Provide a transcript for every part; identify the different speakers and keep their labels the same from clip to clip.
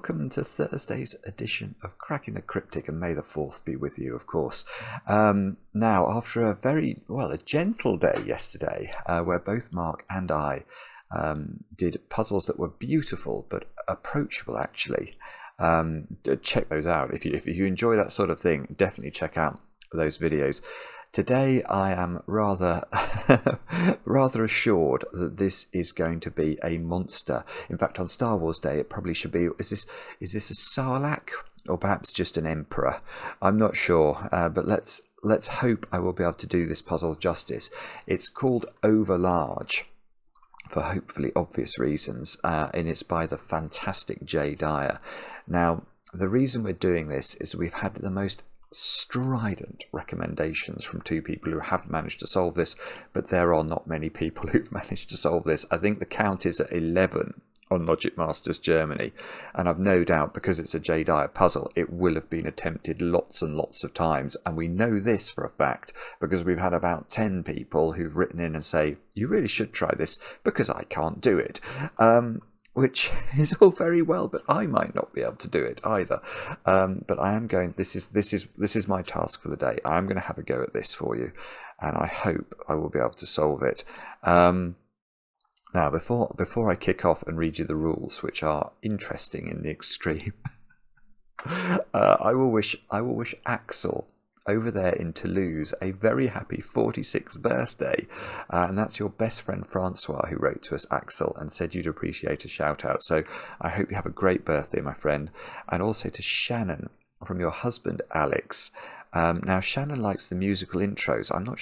Speaker 1: welcome to Thursday's edition of Cracking the Cryptic, and may the 4th be with you, of course. Now, after a gentle day yesterday, where both Mark and I did puzzles that were beautiful but approachable, actually. Check those out. If you enjoy that sort of thing, definitely check out those videos. Today I am rather assured that this is going to be a monster. In fact, on Star Wars Day it probably should be, is this a Sarlacc or perhaps just an Emperor? I'm not sure, but let's hope I will be able to do this puzzle justice. It's called Overlarge, for hopefully obvious reasons, and it's by the fantastic Dyer. Now, the reason we're doing this is we've had the most strident recommendations from 2 people who haven't managed to solve this, but there are not many people who've managed to solve this. I think the count is at 11 on Logic Masters Germany, and I've no doubt, because it's a Dyer puzzle, it will have been attempted lots and lots of times, and we know this for a fact because we've had about 10 people who've written in and say, you really should try this because I can't do it. Which is all very well, but I might not be able to do it either. But I am going. This is my task for the day. I'm going to have a go at this for you, and I hope I will be able to solve it. Now, before I kick off and read you the rules, which are interesting in the extreme, I will wish Axel over there in Toulouse a very happy 46th birthday, and that's your best friend Francois who wrote to us, Axel, and said you'd appreciate a shout out. So I hope you have a great birthday, my friend. And also to Shannon from your husband Alex. Now Shannon likes the musical intros. I'm not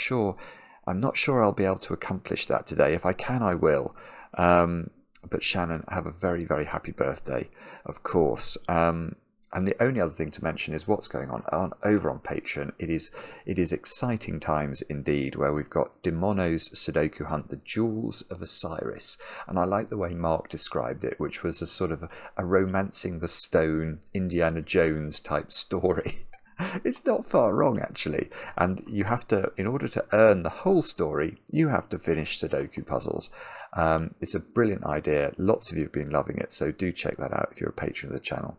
Speaker 1: sure I'll be able to accomplish that today. If I can, I will. But Shannon, have a very, very happy birthday, of course. And the only other thing to mention is what's going on over on Patreon. It is exciting times indeed, where we've got DiMono's Sudoku hunt, the Jewels of Osiris, and I like the way Mark described it, which was a sort of a romancing the stone Indiana Jones type story. It's not far wrong, actually, and you have to, in order to earn the whole story, you have to finish Sudoku puzzles. It's a brilliant idea. Lots of you have been loving it, so do check that out if you're a patron of the channel.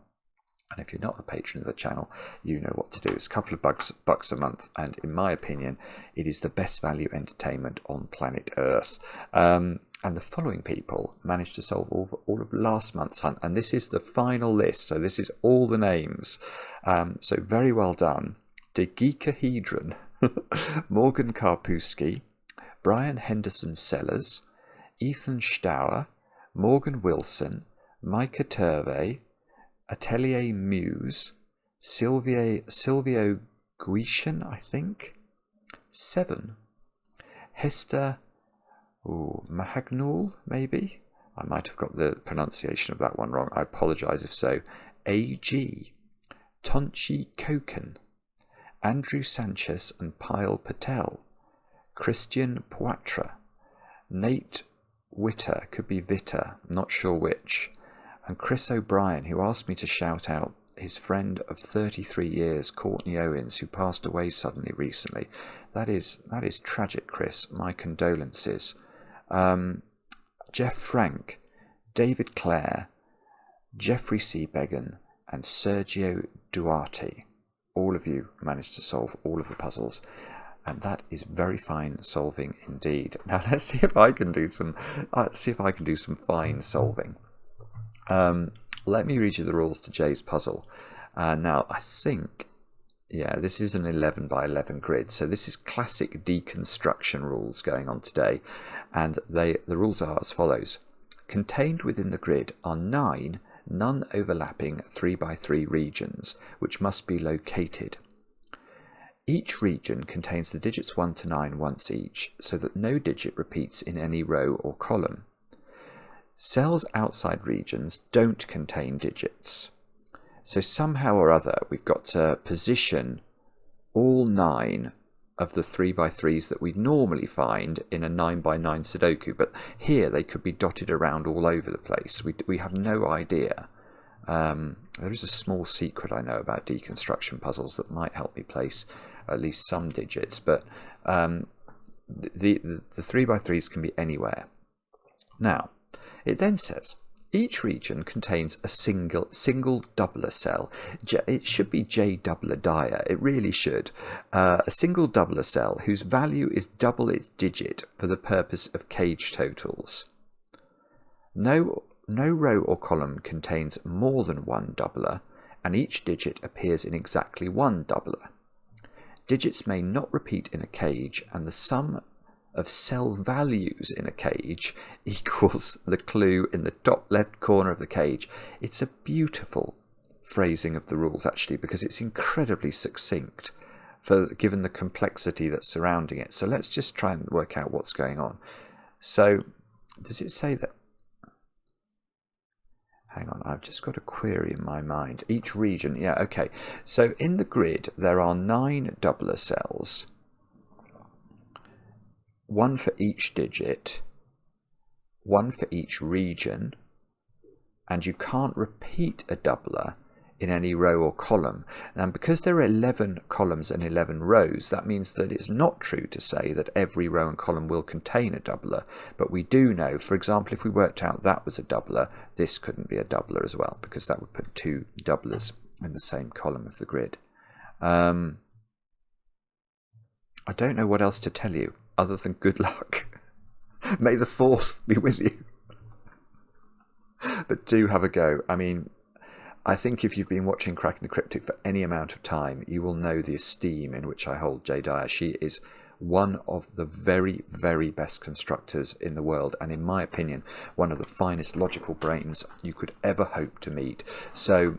Speaker 1: And if you're not a patron of the channel, you know what to do. It's a couple of bucks a month, and in my opinion, it is the best value entertainment on planet Earth. And the following people managed to solve all of last month's hunt, and this is the final list, so this is all the names. So very well done. Degicahedron, Morgan Karpusky, Brian Henderson Sellers, Ethan Stauer, Morgan Wilson, Micah Turvey, Atelier Muse, Silvio Guishan, I think, 7, Hester Mahagnul, maybe, I might have got the pronunciation of that one wrong, I apologise if so, AG, Tonchi Koken, Andrew Sanchez and Pyle Patel, Christian Poitra, Nate Witter, could be Vitter, not sure which, and Chris O'Brien, who asked me to shout out his friend of 33 years, Courtney Owens, who passed away suddenly recently. That is tragic, Chris. My condolences. Jeff Frank, David Clare, Jeffrey C. Began, and Sergio Duarte. All of you managed to solve all of the puzzles, and that is very fine solving indeed. Now let's see if I can do some fine solving. Let me read you the rules to Jay's puzzle. Now, I think, yeah, this is an 11 by 11 grid, so this is classic deconstruction rules going on today, and the rules are as follows. Contained within the grid are 9 non-overlapping 3 by 3 regions, which must be located. Each region contains the digits 1 to 9 once each, so that no digit repeats in any row or column. Cells outside regions don't contain digits. So somehow or other we've got to position all 9 of the 3 by 3s that we normally find in a 9 by 9 Sudoku, but here they could be dotted around all over the place. We have no idea. There is a small secret I know about deconstruction puzzles that might help me place at least some digits, but the 3 by 3s can be anywhere. Now, it then says, Each region contains a single doubler cell. It should be J doubler Dyer. It really should. A single doubler cell whose value is double its digit for the purpose of cage totals. No row or column contains more than one doubler, and each digit appears in exactly one doubler. Digits may not repeat in a cage, and the sum of cell values in a cage equals the clue in the top left corner of the cage. It's a beautiful phrasing of the rules, actually, because it's incredibly succinct given the complexity that's surrounding it. So let's just try and work out what's going on. So does it say that? Hang on, I've just got a query in my mind. Each region, yeah, okay. So in the grid, there are 9 doubler cells. 1 for each digit, 1 for each region, and you can't repeat a doubler in any row or column. And because there are 11 columns and 11 rows, that means that it's not true to say that every row and column will contain a doubler. But we do know, for example, if we worked out that was a doubler, this couldn't be a doubler as well, because that would put 2 doublers in the same column of the grid. I don't know what else to tell you other than good luck. May the force be with you. But do have a go. I mean, I think if you've been watching Cracking the Cryptic for any amount of time, you will know the esteem in which I hold J Dyer. She is one of the very, very best constructors in the world, and in my opinion, one of the finest logical brains you could ever hope to meet. So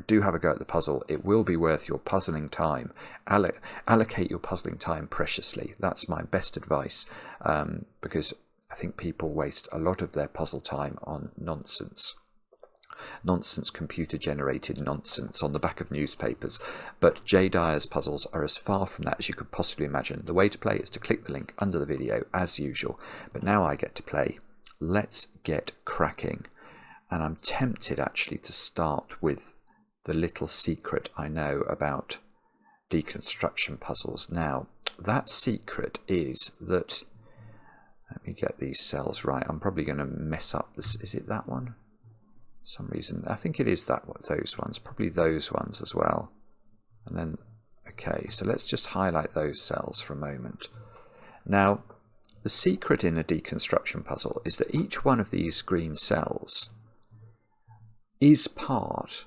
Speaker 1: do have a go at the puzzle. It will be worth your puzzling time. Allocate your puzzling time preciously. That's my best advice, because I think people waste a lot of their puzzle time on nonsense, computer-generated nonsense on the back of newspapers. But J Dyer's puzzles are as far from that as you could possibly imagine. The way to play is to click the link under the video, as usual. But now I get to play. Let's get cracking. And I'm tempted, actually, to start with the little secret I know about deconstruction puzzles. Now, that secret is that, let me get these cells right. I'm probably going to mess up this. Is it that one? For some reason, I think it is those ones, probably those ones as well. And then, okay, so let's just highlight those cells for a moment. Now, the secret in a deconstruction puzzle is that each one of these green cells is part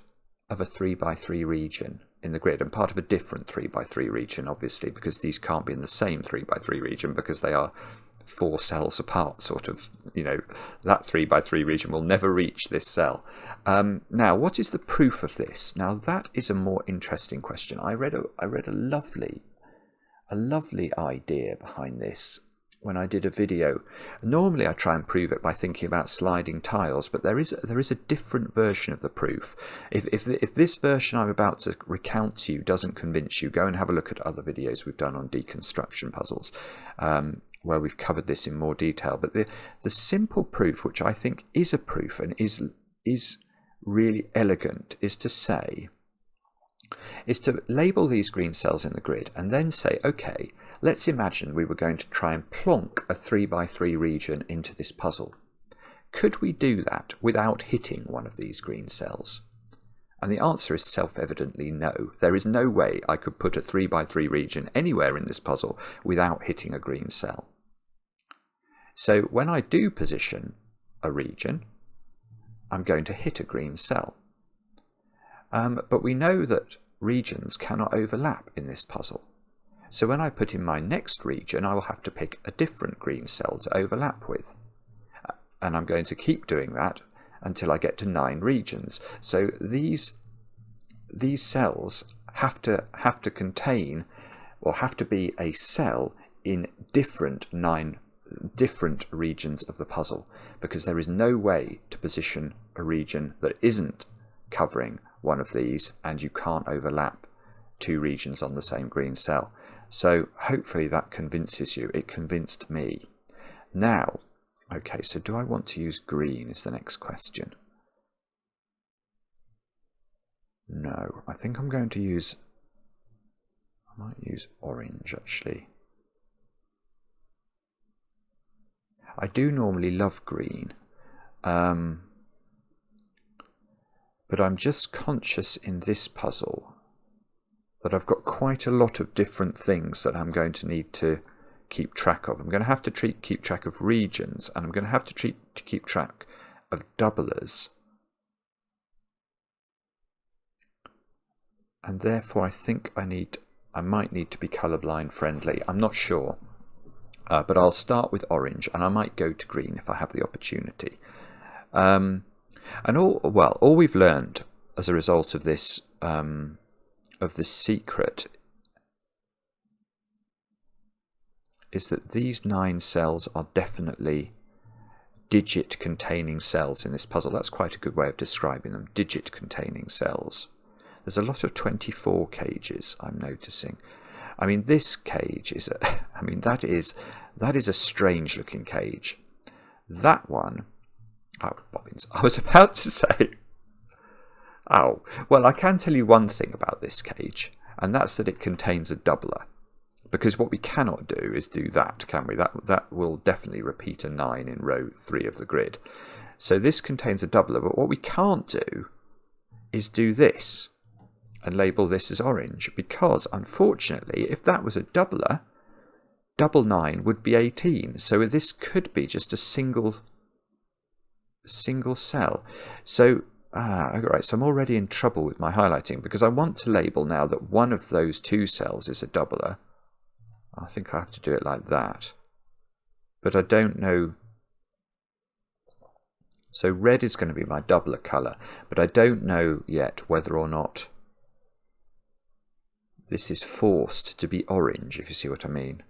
Speaker 1: of a 3x3 region in the grid, and part of a different 3x3 region, obviously, because these can't be in the same 3x3 region because they are 4 cells apart, sort of. You know, that 3x3 region will never reach this cell. Now, what is the proof of this? Now, that is a more interesting question. I read a lovely idea behind this when I did a video. Normally I try and prove it by thinking about sliding tiles, but there is a different version of the proof. If this version I'm about to recount to you doesn't convince you, go and have a look at other videos we've done on deconstruction puzzles, where we've covered this in more detail. But the simple proof, which I think is a proof and is really elegant, is to label these green cells in the grid and then say, okay, let's imagine we were going to try and plonk a 3x3 region into this puzzle. Could we do that without hitting one of these green cells? And the answer is self-evidently no. There is no way I could put a 3x3 region anywhere in this puzzle without hitting a green cell. So when I do position a region, I'm going to hit a green cell. But we know that regions cannot overlap in this puzzle. So when I put in my next region, I will have to pick a different green cell to overlap with. And I'm going to keep doing that until I get to 9 regions. So these cells have to contain, or have to be a cell in different regions of the puzzle, because there is no way to position a region that isn't covering one of these, and you can't overlap 2 regions on the same green cell. So hopefully that convinces you. It convinced me. Now, okay, so do I want to use green is the next question. No, I think I'm going to use, I might use orange actually. I do normally love green, But I'm just conscious in this puzzle that I've got quite a lot of different things that I'm going to need to keep track of. I'm going to have to keep track of regions, and I'm going to have to keep track of doublers. And therefore I think I might need to be colorblind friendly. I'm not sure. But I'll start with orange, and I might go to green if I have the opportunity. And all we've learned as a result of this secret is that these 9 cells are definitely digit-containing cells in this puzzle. That's quite a good way of describing them, digit-containing cells. There's a lot of 24 cages, I'm noticing. I mean, this cage is that is a strange-looking cage. That one, oh, bobbins, I was about to say, oh, well, I can tell you one thing about this cage, and that's that it contains a doubler. Because what we cannot do is do that, can we? That will definitely repeat a 9 in row 3 of the grid. So this contains a doubler, but what we can't do is do this and label this as orange, because unfortunately, if that was a doubler, double 9 would be 18. So this could be just a single cell. So right, so I'm already in trouble with my highlighting, because I want to label now that one of those 2 cells is a doubler. I think I have to do it like that, but I don't know. So red is going to be my doubler colour, but I don't know yet whether or not this is forced to be orange, if you see what I mean.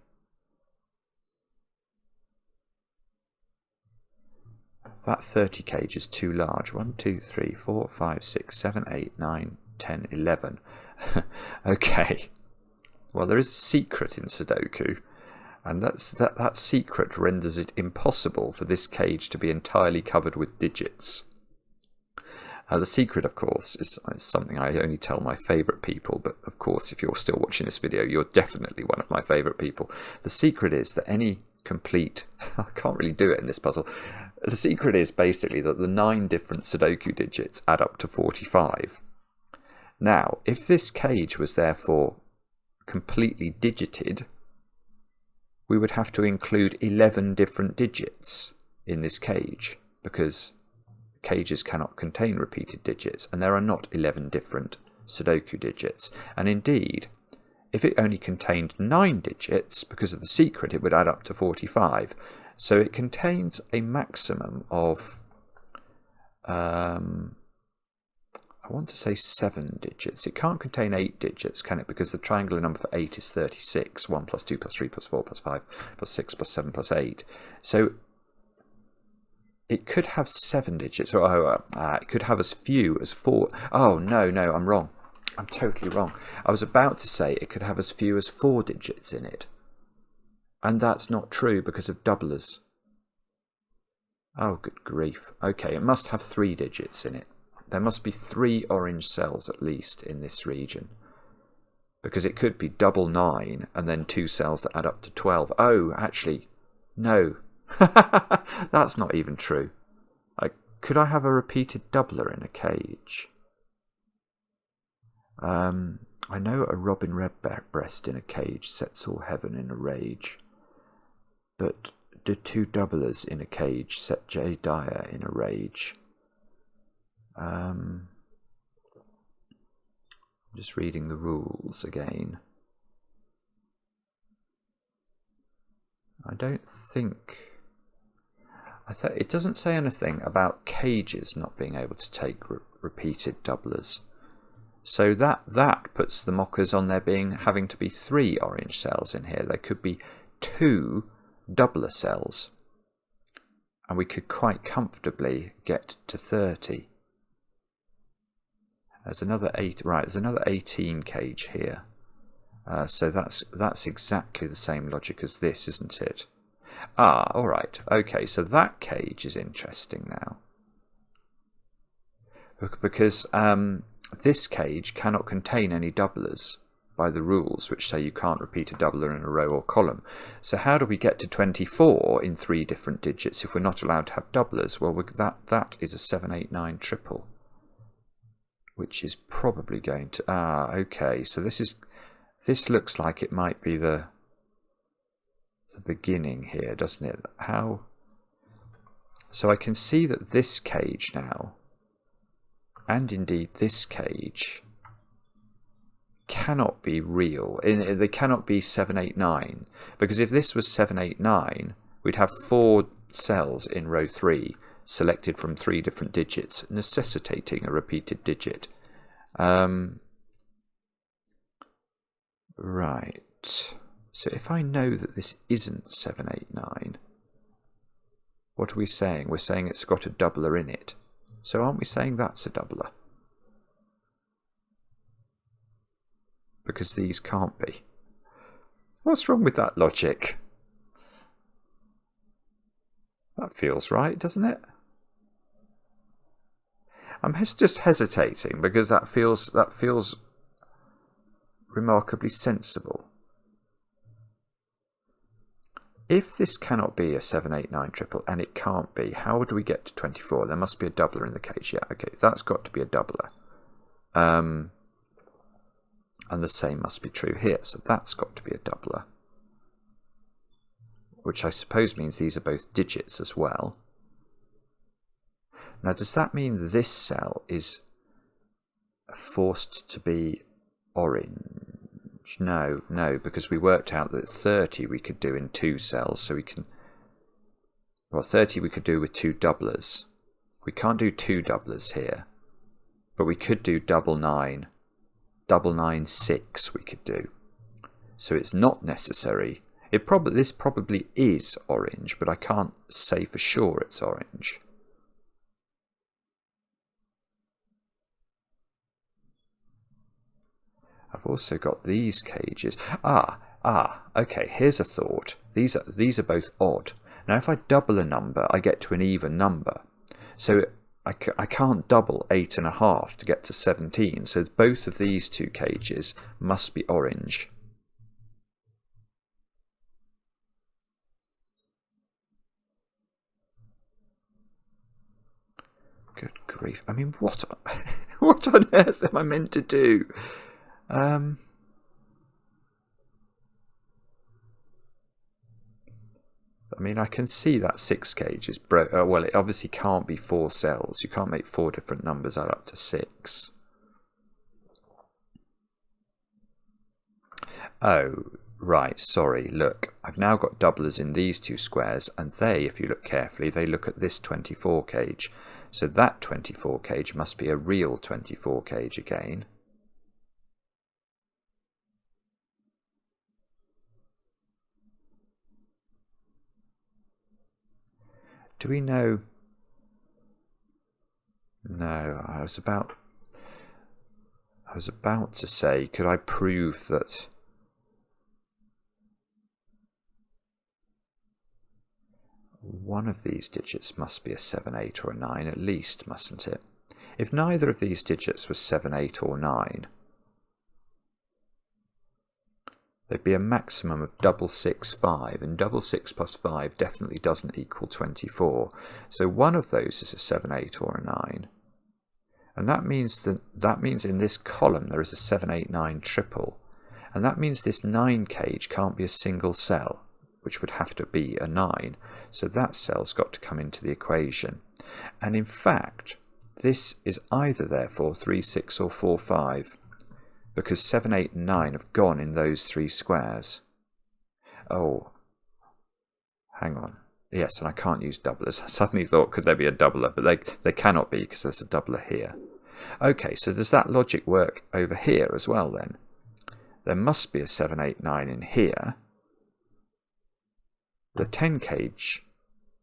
Speaker 1: That 30 cage is too large. 1, 2, 3, 4, 5, 6, 7, 8, 9, 10, 11. Okay. Well, there is a secret in Sudoku, and that secret renders it impossible for this cage to be entirely covered with digits. The secret, of course, is something I only tell my favourite people, but of course, if you're still watching this video, you're definitely one of my favourite people. The secret is that any complete... I can't really do it in this puzzle. The secret is basically that the 9 different Sudoku digits add up to 45. Now, if this cage was therefore completely digited, we would have to include 11 different digits in this cage, because cages cannot contain repeated digits, and there are not 11 different Sudoku digits. And indeed, if it only contained 9 digits, because of the secret, it would add up to 45. So it contains a maximum of I want to say 7 digits. It can't contain 8 digits, can it? Because the triangular number for 8 is 36. 1 plus 2 plus 3 plus 4 plus 5 plus 6 plus 7 plus 8. So it could have 7 digits. Or it could have as few as 4. Oh, no, I'm wrong. I'm totally wrong. I was about to say it could have as few as 4 digits in it. And that's not true because of doublers. Oh, good grief. Okay, it must have 3 digits in it. There must be 3 orange cells at least in this region, because it could be double 9 and then 2 cells that add up to 12. Oh, actually, no. That's not even true. Could I have a repeated doubler in a cage? I know a robin redbreast in a cage sets all heaven in a rage, but do 2 doublers in a cage set J. Dyer in a rage? I'm just reading the rules again. I don't think... it doesn't say anything about cages not being able to take repeated doublers. So that puts the mockers on there having to be 3 orange cells in here. There could be 2 doubler cells, and we could quite comfortably get to 30. There's another 8. Right, there's another 18 cage here. So that's exactly the same logic as this, isn't it? Ah, all right. Okay, so that cage is interesting now, because this cage cannot contain any doublers, by the rules, which say you can't repeat a doubler in a row or column. So how do we get to 24 in 3 different digits if we're not allowed to have doublers? Well, that is a 789 triple, which is probably going to... okay, so this looks like it might be the beginning here, doesn't it? How? So I can see that this cage now, and indeed this cage, cannot be real. They cannot be 789, because if this was 789, we'd have 4 cells in row 3 selected from 3 different digits, necessitating a repeated digit. Right. So if I know that this isn't 789, what are we saying? We're saying it's got a doubler in it. So aren't we saying that's a doubler? Because these can't be. What's wrong with that logic? That feels right, doesn't it? I'm just hesitating because that feels remarkably sensible. If this cannot be a 789 triple, and it can't be, how do we get to 24? There must be a doubler in the cage. Yeah, okay, that's got to be a doubler. And the same must be true here, so that's got to be a doubler. Which I suppose means these are both digits as well. Now, does that mean this cell is forced to be orange? No, because we worked out that 30 we could do in 2 cells, so we can... Well, 30 we could do with 2 doublers. We can't do 2 doublers here, but we could do double 9, 6 we could do. So it's not necessary. This probably is orange, but I can't say for sure it's orange. I've also got these cages. Okay, here's a thought. These are both odd. Now if I double a number, I get to an even number. So I can't double 8.5 to get to 17. So both of these 2 cages must be orange. Good grief. I mean, what on earth am I meant to do? I mean, I can see that 6 cage is broke. Well, it obviously can't be 4 cells. You can't make 4 different numbers add up to 6. Oh, right, sorry, look. I've now got doublers in these 2 squares, and they, if you look carefully, they look at this 24 cage. So that 24 cage must be a real 24 cage again. Do we know? No, I was about to say, could I prove that one of these digits must be a 7, 8 or a 9 at least, mustn't it? If neither of these digits was 7, 8 or 9, there'd be a maximum of double 6, 5, and double 6 plus 5 definitely doesn't equal 24. So one of those is a 7, 8 or a 9. And that means in this column there is a 7, 8, 9 triple. And that means this 9 cage can't be a single cell, which would have to be a 9. So that cell's got to come into the equation. And in fact, this is either therefore 3, 6 or 4, 5. Because 7, 8 and 9 have gone in those 3 squares. Oh, hang on. Yes, and I can't use doublers. I suddenly thought, could there be a doubler? But they cannot be, because there's a doubler here. Okay, so does that logic work over here as well then? There must be a 7, 8, 9 in here. The 10 cage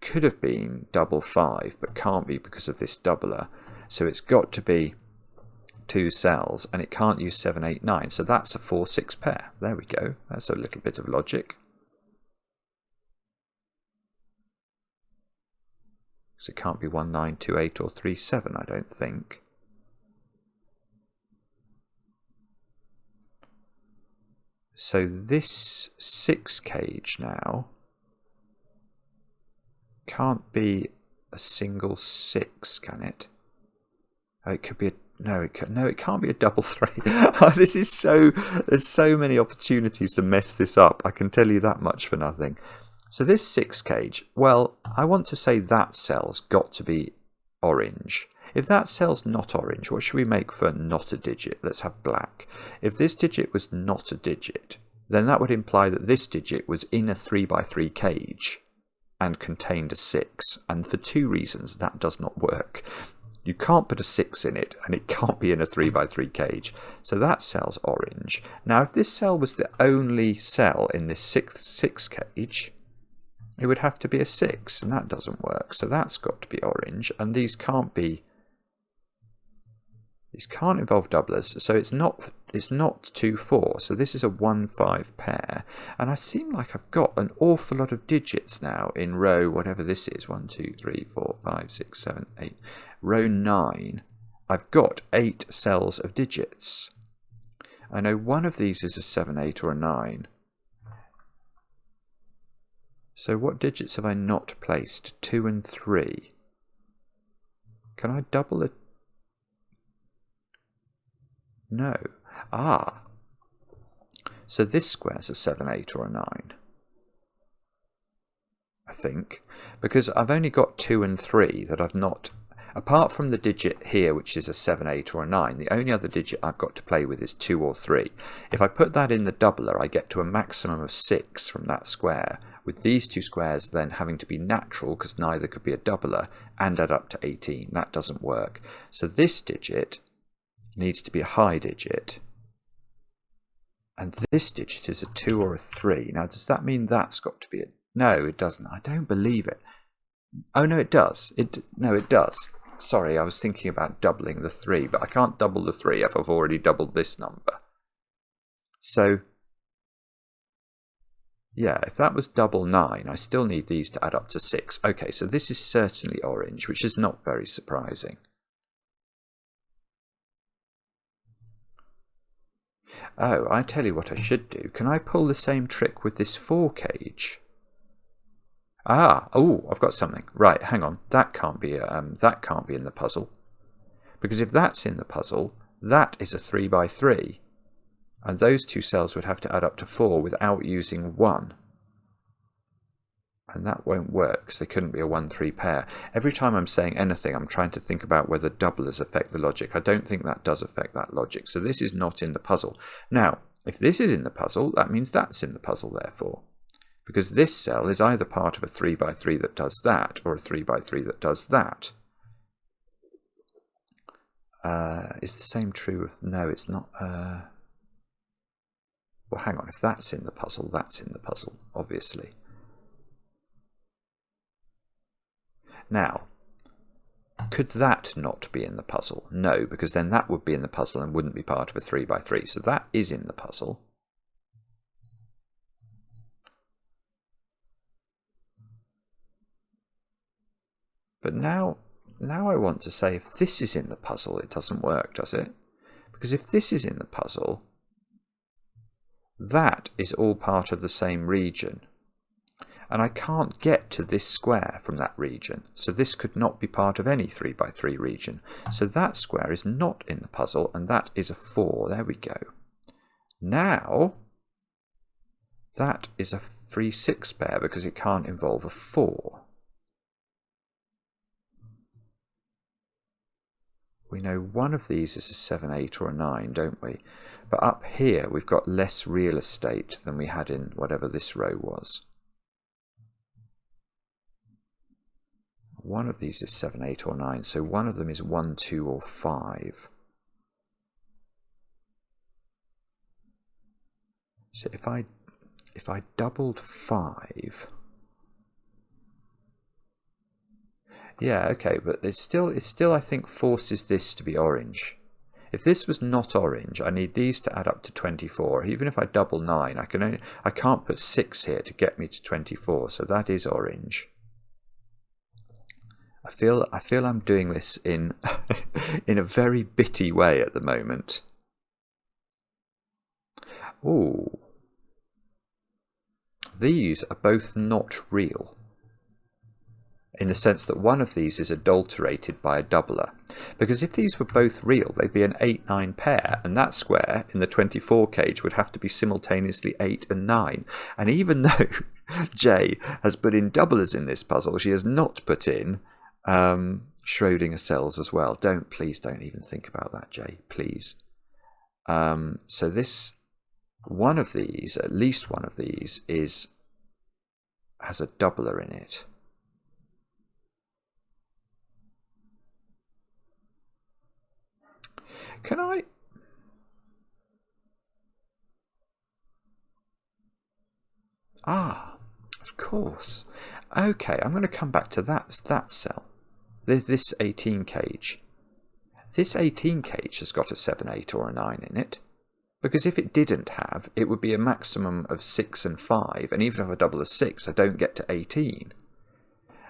Speaker 1: could have been double 5, but can't be because of this doubler. So it's got to be 2 cells, and it can't use 7, 8, 9. So that's a 4, 6 pair. There we go. That's a little bit of logic. So it can't be 1, 9, 2, 8 or 3, 7, I don't think. So this 6 cage now can't be a single 6, can it? Oh, it could be a no. It can't be a double 3. This is so. There's so many opportunities to mess this up. I can tell you that much for nothing. So this 6 cage. Well, I want to say that cell's got to be orange. If that cell's not orange, what should we make for not a digit? Let's have black. If this digit was not a digit, then that would imply that this digit was in a 3x3 cage and contained a 6. And for 2 reasons, that does not work. You can't put a 6 in it, and it can't be in a 3x3 cage. So that cell's orange. Now, if this cell was the only cell in this 6 cage, it would have to be a 6, and that doesn't work. So that's got to be orange, and these can't involve doublers. So it's not 2, 4. So this is a 1, 5 pair, and I seem like I've got an awful lot of digits now in row whatever this is. 1, 2, 3, 4, 5, 6, 7, 8. Row 9, I've got 8 cells of digits. I know one of these is a 7, 8 or a 9. So what digits have I not placed? 2 and 3. Can I double it? No. Ah. So this square's a 7, 8 or a 9. I think. Because I've only got 2 and 3 that I've not... Apart from the digit here, which is a 7, 8 or a 9, the only other digit I've got to play with is 2 or 3. If I put that in the doubler, I get to a maximum of 6 from that square, with these 2 squares then having to be natural, because neither could be a doubler, and add up to 18. That doesn't work. So this digit needs to be a high digit, and this digit is a 2 or a 3. Now, does that mean that's got to be a... No, it doesn't. I don't believe it. Oh, no, it does. No, it does. Sorry, I was thinking about doubling the 3, but I can't double the 3 if I've already doubled this number. So, yeah, if that was double 9, I still need these to add up to 6. Okay, so this is certainly orange, which is not very surprising. Oh, I tell you what I should do. Can I pull the same trick with this 4 cage? Ah, oh, I've got something. Right, hang on. That can't be in the puzzle. Because if that's in the puzzle, that is a 3x3. And those 2 cells would have to add up to 4 without using 1. And that won't work, because they couldn't be a 1, 3 pair. Every time I'm saying anything, I'm trying to think about whether doublers affect the logic. I don't think that does affect that logic. So this is not in the puzzle. Now, if this is in the puzzle, that means that's in the puzzle, therefore. Because this cell is either part of a 3x3 that does that, or a 3x3 that does that. Is the same true of... No, it's not... Well, hang on. If that's in the puzzle, that's in the puzzle, obviously. Now, could that not be in the puzzle? No, because then that would be in the puzzle and wouldn't be part of a 3x3. So that is in the puzzle. But now I want to say if this is in the puzzle, it doesn't work, does it? Because if this is in the puzzle, that is all part of the same region. And I can't get to this square from that region. So this could not be part of any 3x3 region. So that square is not in the puzzle, and that is a 4. There we go. Now, that is a free 6 pair because it can't involve a 4. We know one of these is a 7, 8 or a 9, don't we? But up here we've got less real estate than we had in whatever this row was. One of these is 7, 8 or 9, so one of them is 1, 2 or 5. So if I doubled 5... Yeah, okay, but it still I think forces this to be orange. If this was not orange, I need these to add up to 24. Even if I double 9, I can't put 6 here to get me to 24, so that is orange. I feel I'm doing this in in a very bitty way at the moment. Ooh, these are both not real, in the sense that one of these is adulterated by a doubler. Because if these were both real, they'd be an 8-9 pair, and that square in the 24 cage would have to be simultaneously 8 and 9. And even though J has put in doublers in this puzzle, she has not put in Schrödinger cells as well. Please don't even think about that, J, please. So this, one of these, at least one of these, has a doubler in it. Can I? Ah, of course. Okay, I'm going to come back to that cell. This 18 cage. This 18 cage has got a 7, 8 or a 9 in it. Because if it didn't have, it would be a maximum of 6 and 5. And even if I double a 6, I don't get to 18.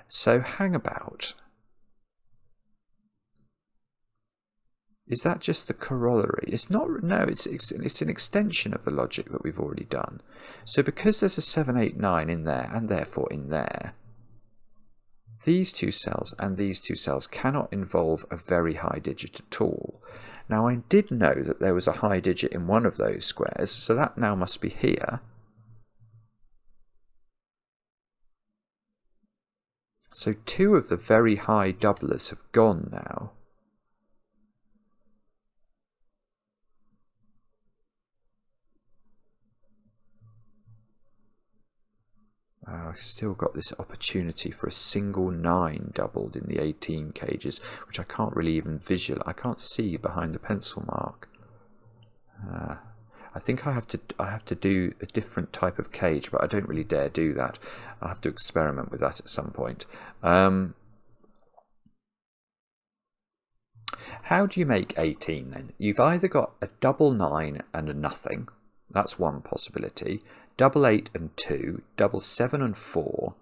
Speaker 1: So hang about. Is that just the corollary? It's not. No, it's an extension of the logic that we've already done. So because there's a 7, 8, 9 in there, and therefore in there, these two cells and these two cells cannot involve a very high digit at all. Now I did know that there was a high digit in one of those squares, so that now must be here. So two of the very high doublers have gone now. I've still got this opportunity for a single 9 doubled in the 18 cages, which I can't really even visualize. I can't see behind the pencil mark. I think I have to do a different type of cage, but I don't really dare do that. I'll have to experiment with that at some point. How do you make 18 then? You've either got a double 9 and a nothing. That's one possibility. Double 8 and 2, double 7 and 4,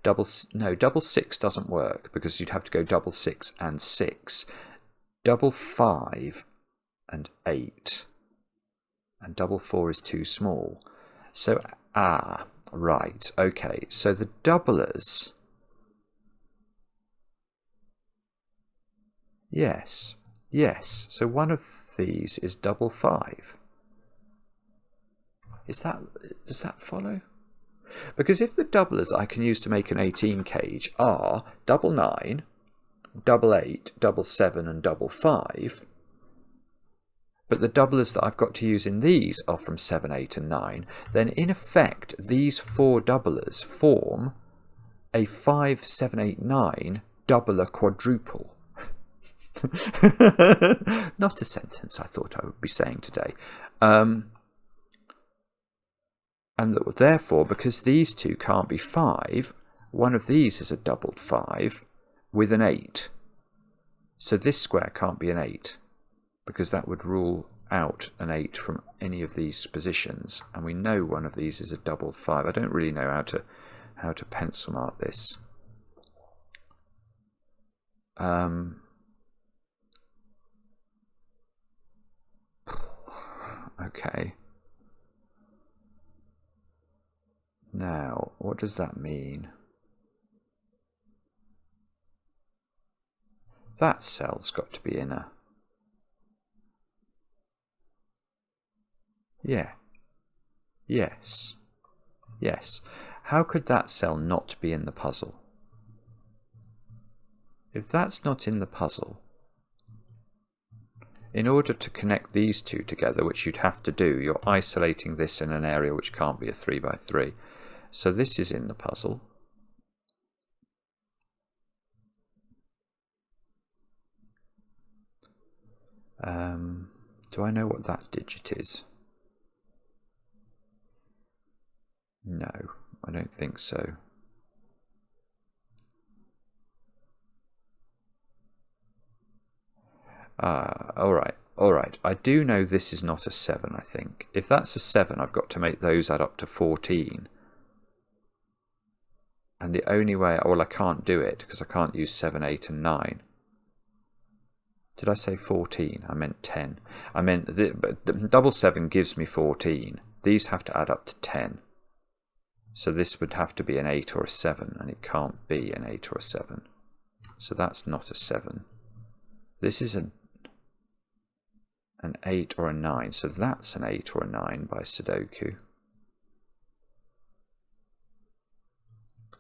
Speaker 1: double 6 doesn't work because you'd have to go double 6 and 6, double 5 and 8, and double 4 is too small. So, right, okay, so the doublers, yes, so one of these is double 5. Does that follow? Because if the doublers I can use to make an 18 cage are double 9, double 8, double 7 and double 5, but the doublers that I've got to use in these are from 7, 8 and 9, then in effect these 4 doublers form a 5, 7, 8, 9 doubler quadruple. Not a sentence I thought I would be saying today. And that, therefore, because these two can't be 5, one of these is a doubled 5 with an 8. So this square can't be an 8, because that would rule out an 8 from any of these positions. And we know one of these is a doubled 5. I don't really know how to pencil mark this. Okay. Now, what does that mean? That cell's got to be in a... Yeah. Yes. How could that cell not be in the puzzle? If that's not in the puzzle, in order to connect these two together, which you'd have to do, you're isolating this in an area which can't be a 3 by 3. So this is in the puzzle. Do I know what that digit is? No, I don't think so. All right. I do know this is not a 7, I think. If that's a 7, I've got to make those add up to 14. And the only way... Well, I can't do it, because I can't use 7, 8 and 9. Did I say 14? I meant 10. I meant... Double 7 gives me 14. These have to add up to 10. So this would have to be an 8 or a 7, and it can't be an 8 or a 7. So that's not a 7. This is an 8 or a 9, so that's an 8 or a 9 by Sudoku.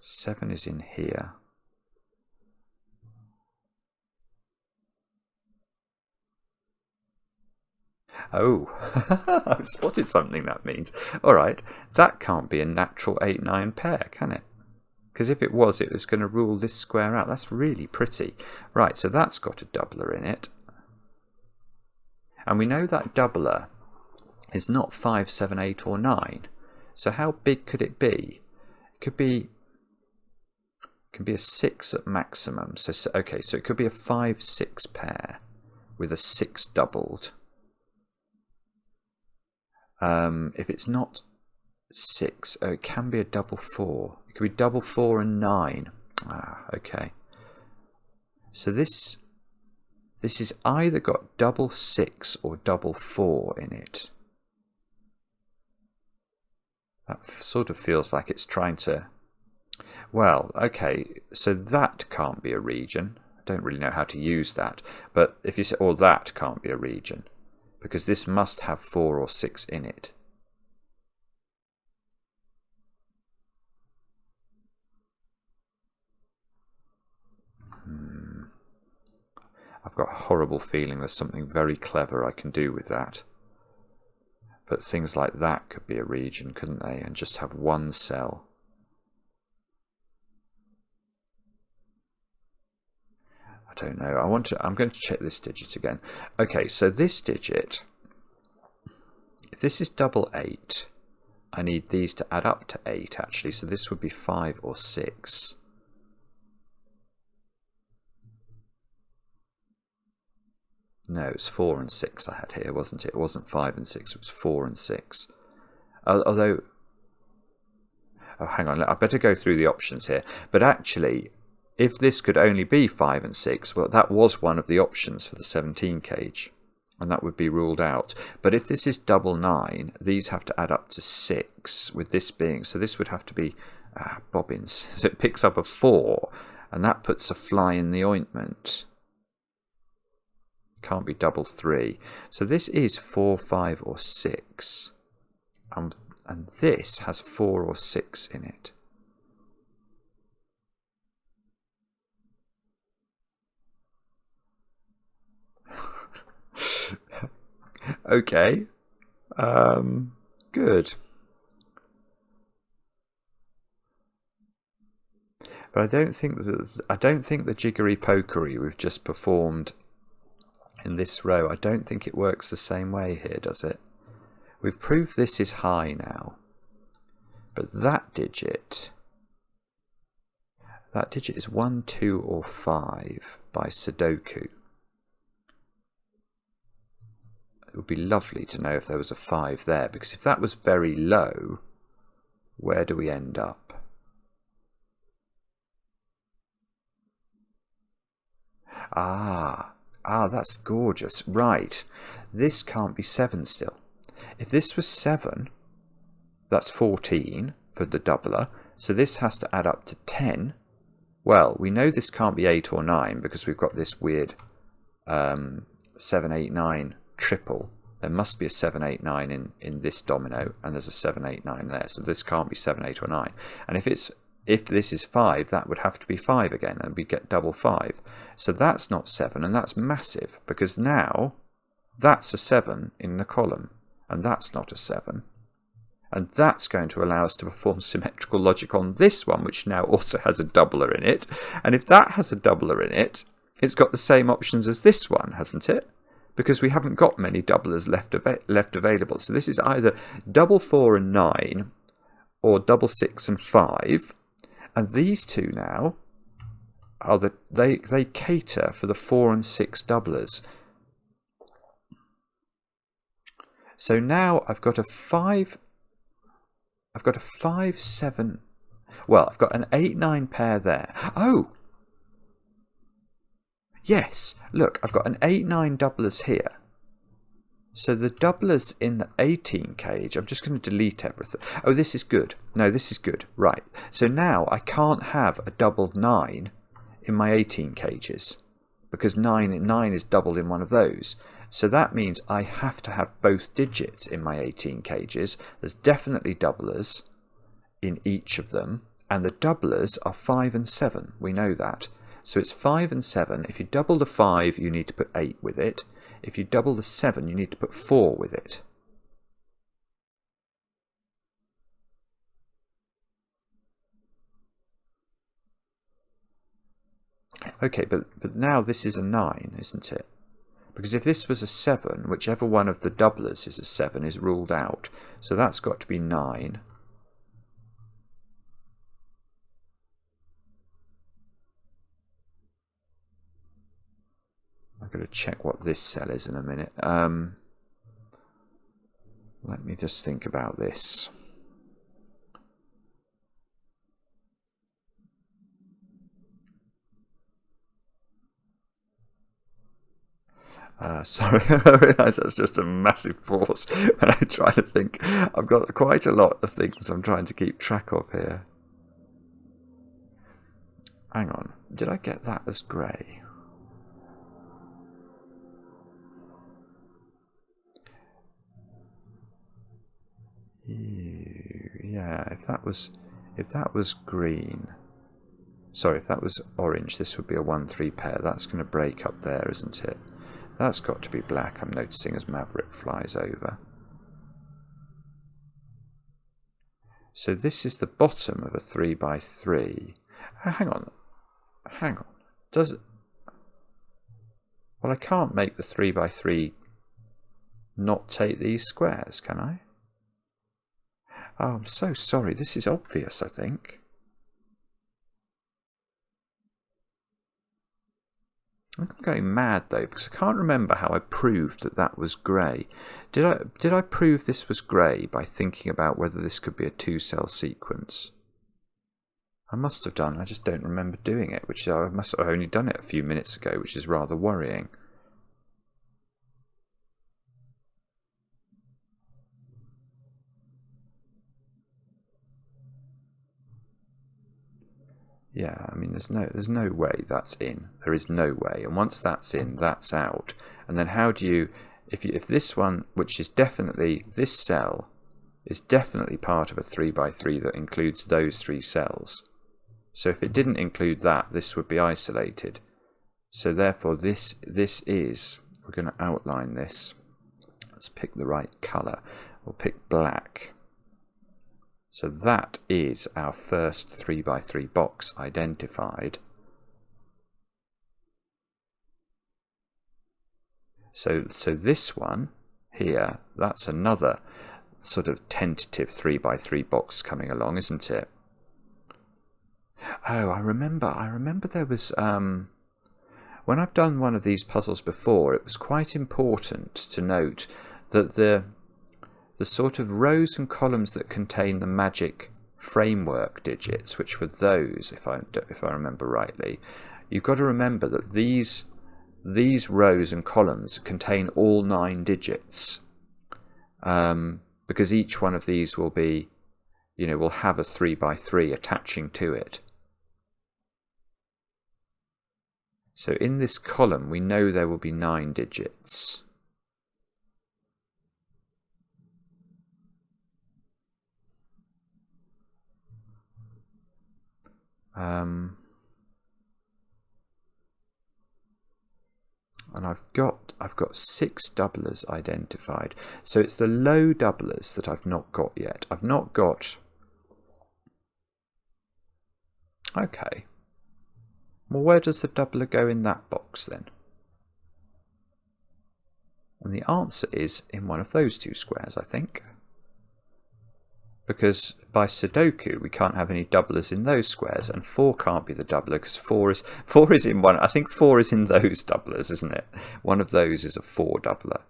Speaker 1: 7 is in here. Oh, I've spotted something that means. Alright, that can't be a natural 8-9 pair, can it? Because if it was going to rule this square out. That's really pretty. Right, so that's got a doubler in it. And we know that doubler is not 5, 7, 8 or 9. So how big could it be? It could be a 6 at maximum. So okay, so it could be a 5, 6 pair with a 6 doubled. If it's not 6, it can be a double 4. It could be double 4 and 9. Ah, okay. So this is either got double 6 or double 4 in it. That sort of feels like it's trying to... Well, okay, so that can't be a region. I don't really know how to use that. But if you say, or that can't be a region, because this must have 4 or 6 in it. I've got a horrible feeling there's something very clever I can do with that. But things like that could be a region, couldn't they? And just have one cell. I don't know. I'm going to check this digit again. Okay, so this digit, if this is double 8, I need these to add up to 8 actually. So this would be 5 or 6. No, it's 4 and 6 I had here, wasn't it? It wasn't 5 and 6, it was 4 and 6. Although, oh, hang on, I better go through the options here. But actually, if this could only be 5 and 6, well, that was one of the options for the 17 cage, and that would be ruled out. But if this is double 9, these have to add up to 6, with this being, so this would have to be bobbins. So it picks up a 4, and that puts a fly in the ointment. Can't be double 3. So this is 4, 5 or 6. And this has 4 or 6 in it. Okay. Good. But I don't think the jiggery pokery we've just performed in this row, I don't think it works the same way here, does it? We've proved this is high now. But that digit is 1, 2 or 5 by Sudoku. It would be lovely to know if there was a 5 there, because if that was very low, where do we end up? Ah, that's gorgeous. Right, this can't be 7 still. If this was 7, that's 14 for the doubler, so this has to add up to 10. Well, we know this can't be 8 or 9 because we've got this weird 7, 8, 9 triple. There must be a 7, 8, 9 in this domino, and there's a 7, 8, 9 there, so this can't be 7, 8 or 9. And if this is 5, that would have to be 5 again, and we get double 5. So that's not 7, and that's massive, because now that's a 7 in the column, and that's not a 7. And that's going to allow us to perform symmetrical logic on this one, which now also has a doubler in it. And if that has a doubler in it, it's got the same options as this one, hasn't it? Because we haven't got many doublers left available. So this is either double 4 and 9, or double 6 and 5. And these two now are they cater for the 4 and 6 doublers. So now I've got a 5, 7, well, I've got an 8, 9 pair there. Oh! Yes, look, I've got an 8, 9 doublers here. So the doublers in the 18 cage, I'm just going to delete everything. Oh, this is good. No, this is good. Right. So now I can't have a doubled 9 in my 18 cages because 9 is doubled in one of those. So that means I have to have both digits in my 18 cages. There's definitely doublers in each of them. And the doublers are 5 and 7. We know that. So it's 5 and 7. If you double the 5, you need to put 8 with it. If you double the 7, you need to put 4 with it. Okay, but now this is a 9, isn't it? Because if this was a 7, whichever one of the doublers is a 7 is ruled out. So that's got to be 9. I'm going to check what this cell is in a minute. Let me just think about this. Sorry, I realise that's just a massive pause when I try to think. I've got quite a lot of things I'm trying to keep track of here. Hang on, did I get that as grey? Yeah, if that was green, sorry, if that was orange, this would be a 1-3 pair. That's going to break up there, isn't it? That's got to be black, I'm noticing as Maverick flies over. So this is the bottom of a 3x3. Hang on. Does it? Well, I can't make the 3x3 not take these squares, can I? Oh, I'm so sorry. This is obvious, I think. I'm going mad though because I can't remember how I proved that that was grey. Did I prove this was grey by thinking about whether this could be a 2-cell sequence? I must have done. I just don't remember doing it, which I must have only done it a few minutes ago, which is rather worrying. Yeah, I mean, there's no way that's in. There is no way. And once that's in, that's out. And then how do you, if this one, which is definitely, this cell is definitely part of a 3x3 that includes those 3 cells. So if it didn't include that, this would be isolated. So therefore, this is, we're going to outline this. Let's pick the right colour. We'll pick black. So that is our first 3x3 box identified. So this one here, that's another sort of tentative 3x3 box coming along, isn't it? Oh, I remember there was, when I've done one of these puzzles before, it was quite important to note that the sort of rows and columns that contain the magic framework digits, which were those, if I remember rightly, you've got to remember that these rows and columns contain all 9 digits, because each one of these will be, will have a 3x3 attaching to it. So in this column, we know there will be 9 digits. And I've got 6 doublers identified. So it's the low doublers that I've not got yet. I've not got. Okay. Well, where does the doubler go in that box then? And the answer is in one of those 2 squares, I think. Because by Sudoku we can't have any doublers in those squares, and 4 can't be the doubler because 4 is in one. I think 4 is in those doublers, isn't it? One of those is a 4 doubler.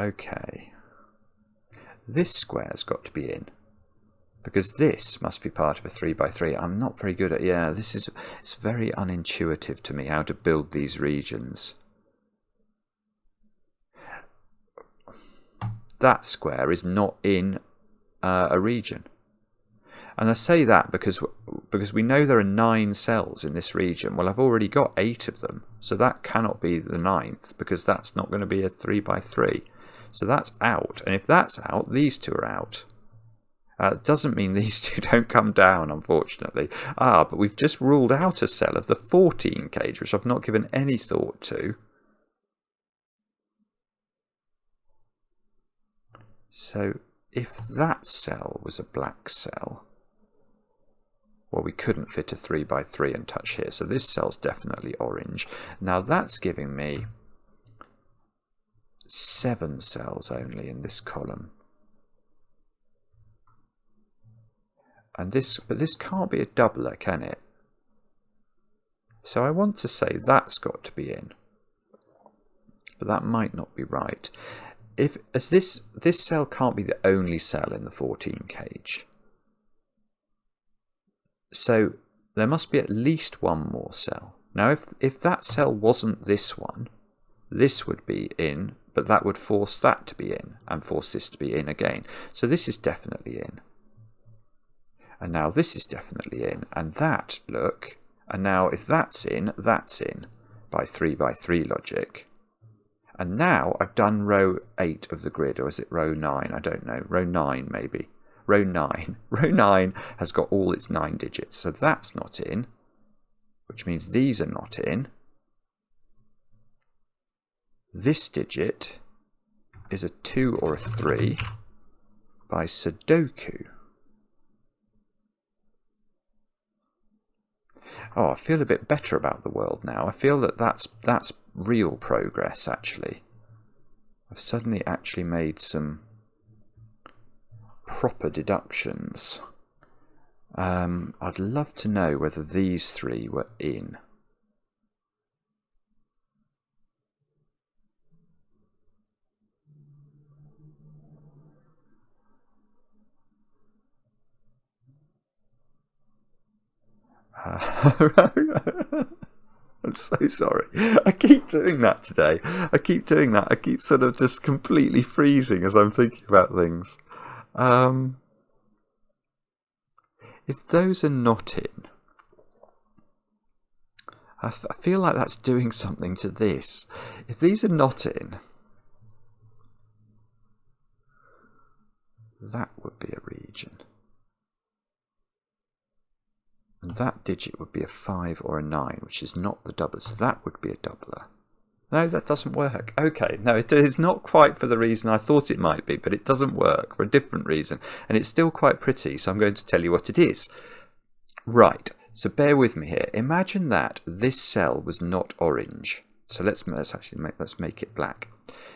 Speaker 1: Okay. This square's got to be in Because this must be part of a 3 by 3. I'm not very good at... Yeah, it's very unintuitive to me how to build these regions. That square is not in a region. And I say that because we know there are 9 cells in this region. Well, I've already got 8 of them. So that cannot be the 9th, because that's not going to be a 3 by 3. So that's out. And if that's out, these two are out. It doesn't mean these two don't come down, unfortunately. But we've just ruled out a cell of the 14 cage, which I've not given any thought to. So if that cell was a black cell, well, we couldn't fit a 3 by 3 and touch here. So this cell's definitely orange. Now that's giving me 7 cells only in this column. And but this can't be a doubler, can it? So I want to say that's got to be in. But that might not be right. As this cell can't be the only cell in the 14 cage. So there must be at least one more cell. Now if that cell wasn't this one, this would be in, but that would force that to be in, and force this to be in again. So this is definitely in. And now this is definitely in, and that, look, and now if that's in by 3 by 3 logic. And now I've done row 8 of the grid, or is it row 9? I don't know, row 9 maybe. Row 9. Row 9 has got all its 9 digits, so that's not in, which means these are not in. This digit is a 2 or a 3 by Sudoku. Oh, I feel a bit better about the world now. I feel that that's real progress, actually. I've suddenly actually made some proper deductions. I'd love to know whether these 3 were in. I'm so sorry. I keep doing that today. I keep doing that. I keep sort of just completely freezing as I'm thinking about things. If those are not in, I feel like that's doing something to this. If these are not in, that would be a region. And that digit would be a 5 or a 9, which is not the doubler. So that would be a doubler. No, that doesn't work. Okay, no, it is not quite for the reason I thought it might be, but it doesn't work for a different reason. And it's still quite pretty, so I'm going to tell you what it is. Right, so bear with me here. Imagine that this cell was not orange. So let's make it black.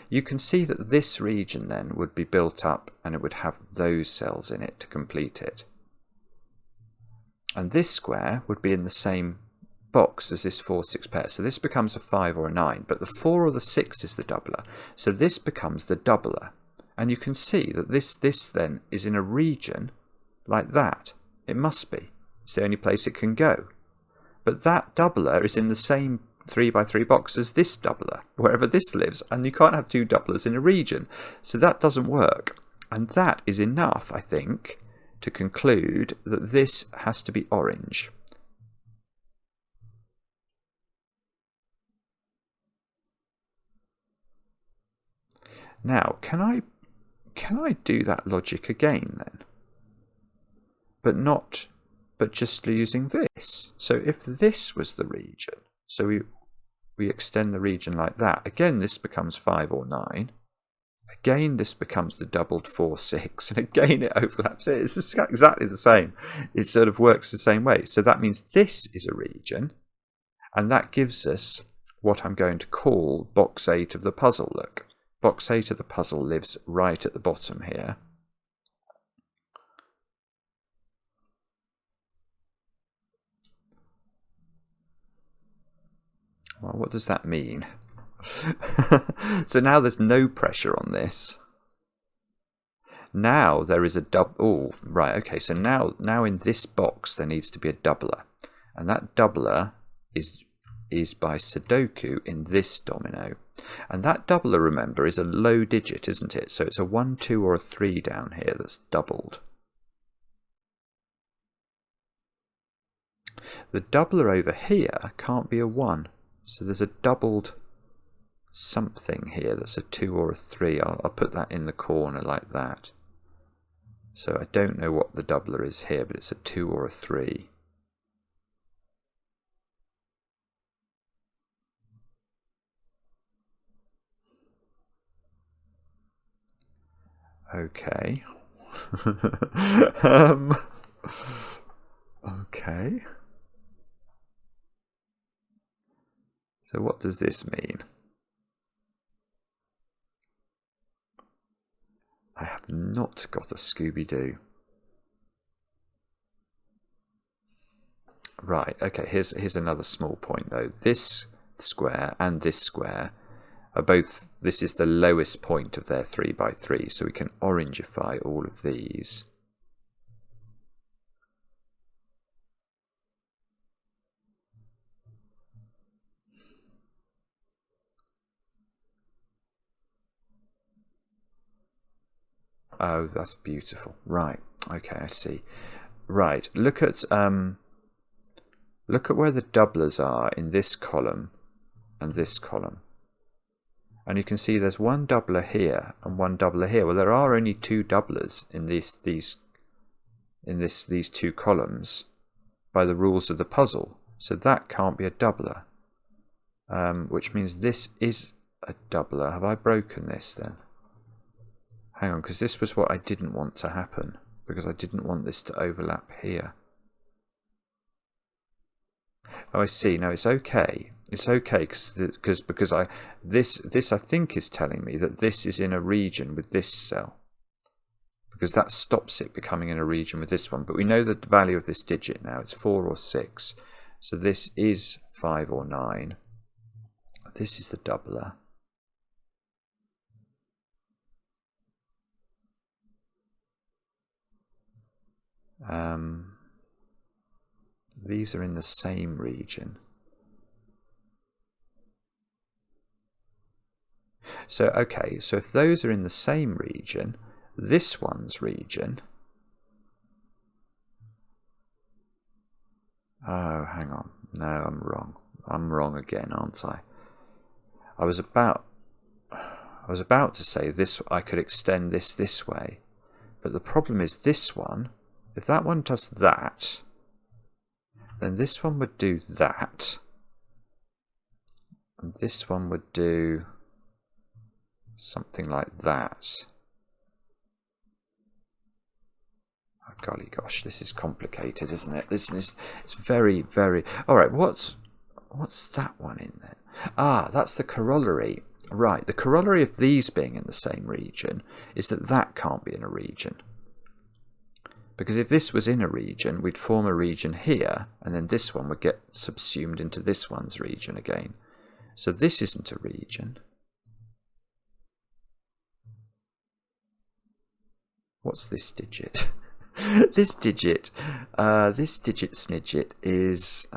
Speaker 1: You can see that this region then would be built up, and it would have those cells in it to complete it. And this square would be in the same box as this 4, 6 pair. So this becomes a 5 or a 9, but the 4 or the 6 is the doubler. So this becomes the doubler. And you can see that this then is in a region like that. It must be. It's the only place it can go. But that doubler is in the same 3 by 3 box as this doubler, wherever this lives. And you can't have 2 doublers in a region. So that doesn't work. And that is enough, I think, to conclude that this has to be orange. Now, can I do that logic again then? But just using this. So if this was the region, so we extend the region like that. Again, this becomes 5 or 9. Again, this becomes the doubled 4, 6, and again it overlaps. It's exactly the same. It sort of works the same way. So that means this is a region, and that gives us what I'm going to call box 8 of the puzzle. Look, box 8 of the puzzle lives right at the bottom here. Well, what does that mean? So now there's no pressure on this. Now there is a double. Oh, right. Okay. So now in this box there needs to be a doubler, and that doubler is by Sudoku in this domino, and that doubler, remember, is a low digit, isn't it? So it's a 1, 2, or a 3 down here that's doubled. The doubler over here can't be a 1, so there's a doubled something here that's a 2 or a 3. I'll put that in the corner like that. So I don't know what the doubler is here, but it's a 2 or a 3. Okay. Okay. So what does this mean? I have not got a Scooby-Doo. Right, okay, here's another small point though. This square and this square are both, this is the lowest point of their 3 by 3, so we can orangeify all of these. Oh, that's beautiful. Right, okay, I see. Right, look at where the doublers are in this column and this column. And you can see there's one doubler here and one doubler here. Well, there are only 2 doublers in these 2 columns by the rules of the puzzle. So that can't be a doubler, which means this is a doubler. Have I broken this then? Hang on, because this was what I didn't want to happen, because I didn't want this to overlap here. Oh, I see. No, it's okay. It's okay because this I think is telling me that this is in a region with this cell, because that stops it becoming in a region with this one. But we know the value of this digit now. It's 4 or 6. So this is 5 or 9. This is the doubler. These are in the same region. So, okay, so if those are in the same region, this one's region... Oh, hang on. No, I'm wrong. I'm wrong again, aren't I? I was about to say this. I could extend this way, but the problem is this one. If that one does that, then this one would do that, and this one would do something like that. Oh, golly gosh, this is complicated, isn't it? It's very, very... Alright, what's that one in then? Ah, that's the corollary. Right, the corollary of these being in the same region is that can't be in a region. Because if this was in a region, we'd form a region here, and then this one would get subsumed into this one's region again. So this isn't a region. What's this digit? This digit snidget is...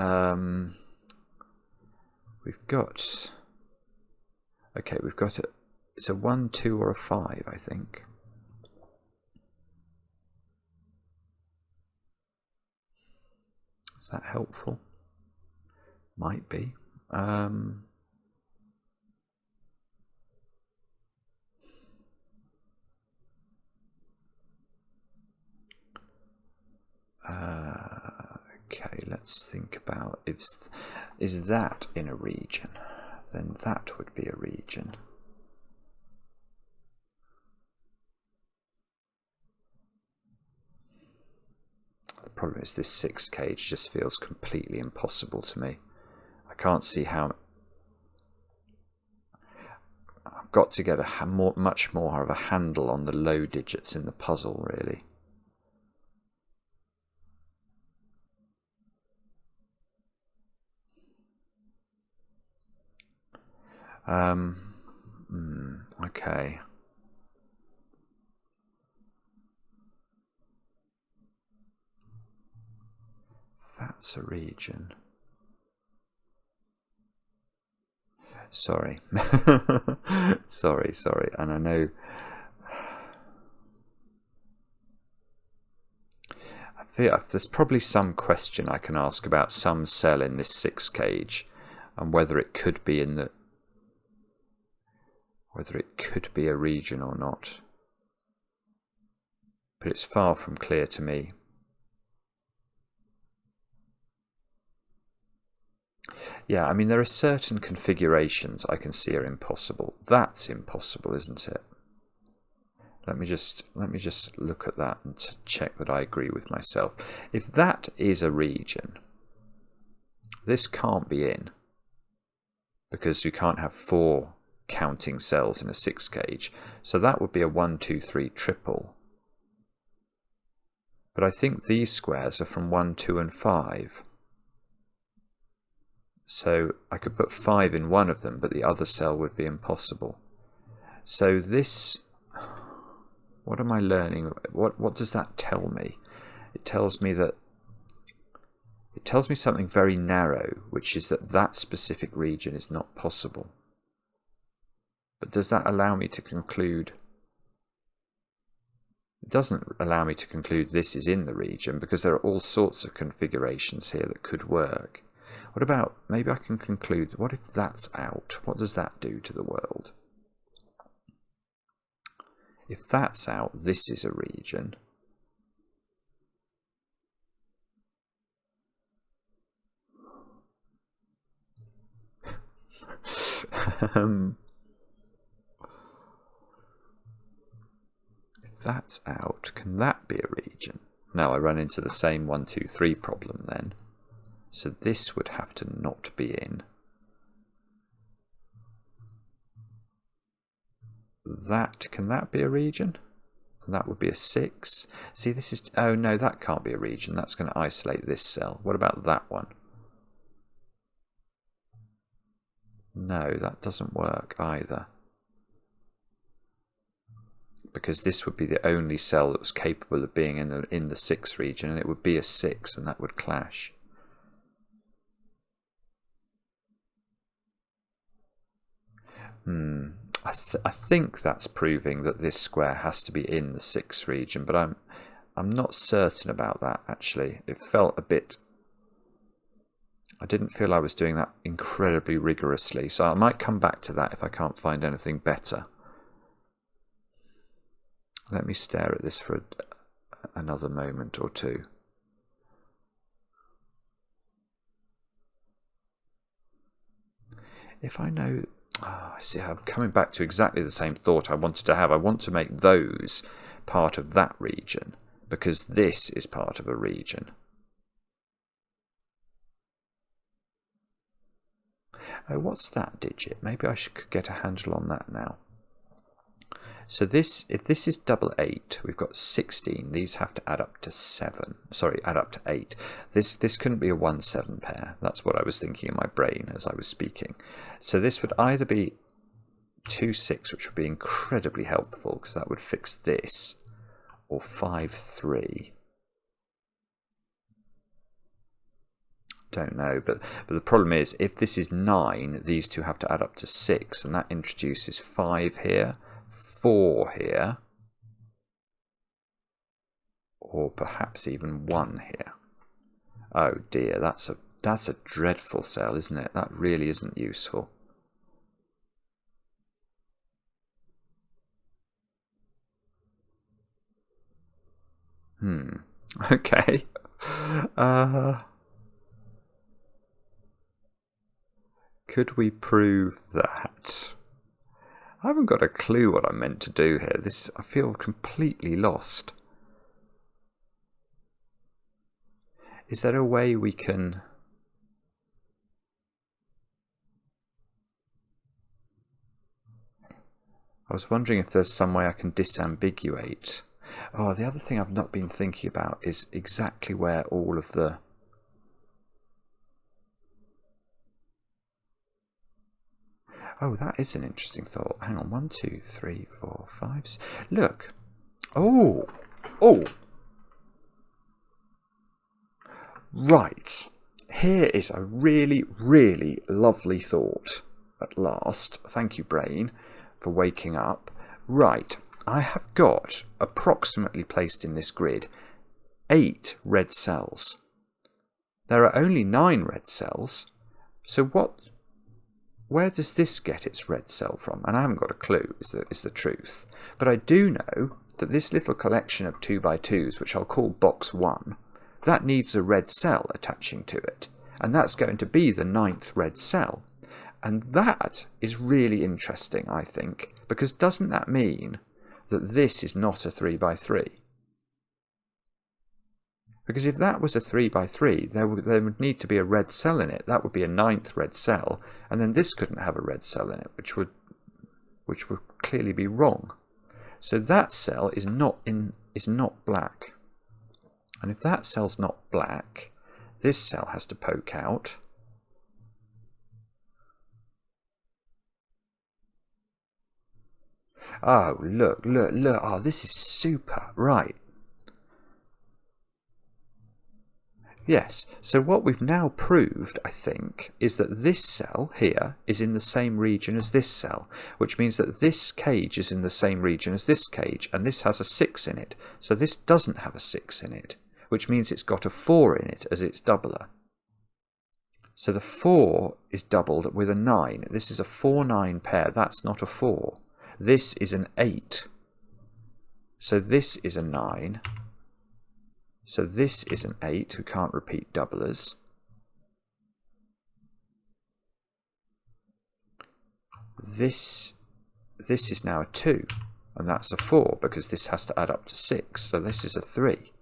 Speaker 1: we've got... Okay, we've got it. It's a 1, 2, or a 5, I think. Is that helpful? Might be. Okay, let's think about is that in a region? Then that would be a region. The problem is this 6 cage just feels completely impossible to me. I can't see how... I've got to get much more of a handle on the low digits in the puzzle, really. Okay. that's a region. Sorry. sorry. And I know... I feel there's probably some question I can ask about some cell in this 6 cage and whether it could be in the... whether it could be a region or not. But it's far from clear to me. Yeah, I mean, there are certain configurations I can see are impossible. That's impossible, isn't it? Let me just look at that and check that I agree with myself. If that is a region, this can't be in, because you can't have 4 counting cells in a 6 cage. So that would be a 1, 2, 3 triple. But I think these squares are from 1, 2, and 5. So I could put 5 in one of them, but the other cell would be impossible. So this... what am I learning? What does that tell me? It tells me that... it tells me something very narrow, which is that that specific region is not possible. But does that allow me to conclude... it doesn't allow me to conclude this is in the region, because there are all sorts of configurations here that could work. What about, maybe I can conclude, what if that's out? What does that do to the world? If that's out, this is a region. If that's out, can that be a region? Now I run into the same 1, 2, 3 problem then. So this would have to not be in. That, can that be a region? And that would be a 6. See, this is... oh no, that can't be a region. That's going to isolate this cell. What about that one? No, that doesn't work either. Because this would be the only cell that was capable of being in the 6 region, and it would be a 6, and that would clash. I think that's proving that this square has to be in the 6 region, but I'm not certain about that, actually. It felt a bit... I didn't feel I was doing that incredibly rigorously, so I might come back to that if I can't find anything better. Let me stare at this for another moment or two. If I know... oh, I see, I'm coming back to exactly the same thought I wanted to have. I want to make those part of that region, because this is part of a region. Oh, what's that digit? Maybe I should get a handle on that now. So this, if this is double 8, we've got 16. These have to add up to 7. Sorry, add up to 8. This couldn't be a 1-7 pair. That's what I was thinking in my brain as I was speaking. So this would either be 2-6, which would be incredibly helpful because that would fix this, or 5-3. Don't know, but the problem is if this is 9, these two have to add up to 6, and that introduces 5 here. 4 here, or perhaps even 1 here. Oh dear, that's a dreadful cell, isn't it? That really isn't useful. Okay. Could we prove that? I haven't got a clue what I'm meant to do here. I feel completely lost. Is there a way we can... I was wondering if there's some way I can disambiguate. Oh, the other thing I've not been thinking about is exactly where all of the... Oh, that is an interesting thought. Hang on, 1, 2, 3, 4, 5. Look. Oh. Right, here is a really, really lovely thought at last. Thank you, brain, for waking up. Right, I have got, approximately placed in this grid, 8 red cells. There are only 9 red cells, so where does this get its red cell from? And I haven't got a clue, is the truth. But I do know that this little collection of 2x2s, which I'll call box 1, that needs a red cell attaching to it. And that's going to be the 9th red cell. And that is really interesting, I think, because doesn't that mean that this is not a 3x3? Because if that was a 3x3, there would need to be a red cell in it. That would be a 9th red cell, and then this couldn't have a red cell in it, which would clearly be wrong. So that cell is not black. And if that cell's not black, this cell has to poke out. Oh, look. Oh, this is super. Right. Yes, so what we've now proved, I think, is that this cell here is in the same region as this cell, which means that this cage is in the same region as this cage, and this has a 6 in it. So this doesn't have a 6 in it, which means it's got a 4 in it as its doubler. So the 4 is doubled with a 9. This is a 4-9 pair. That's not a 4. This is an 8. So this is a 9. So this is an 8, who can't repeat doublers. This is now a 2, and that's a 4, because this has to add up to 6, so this is a 3.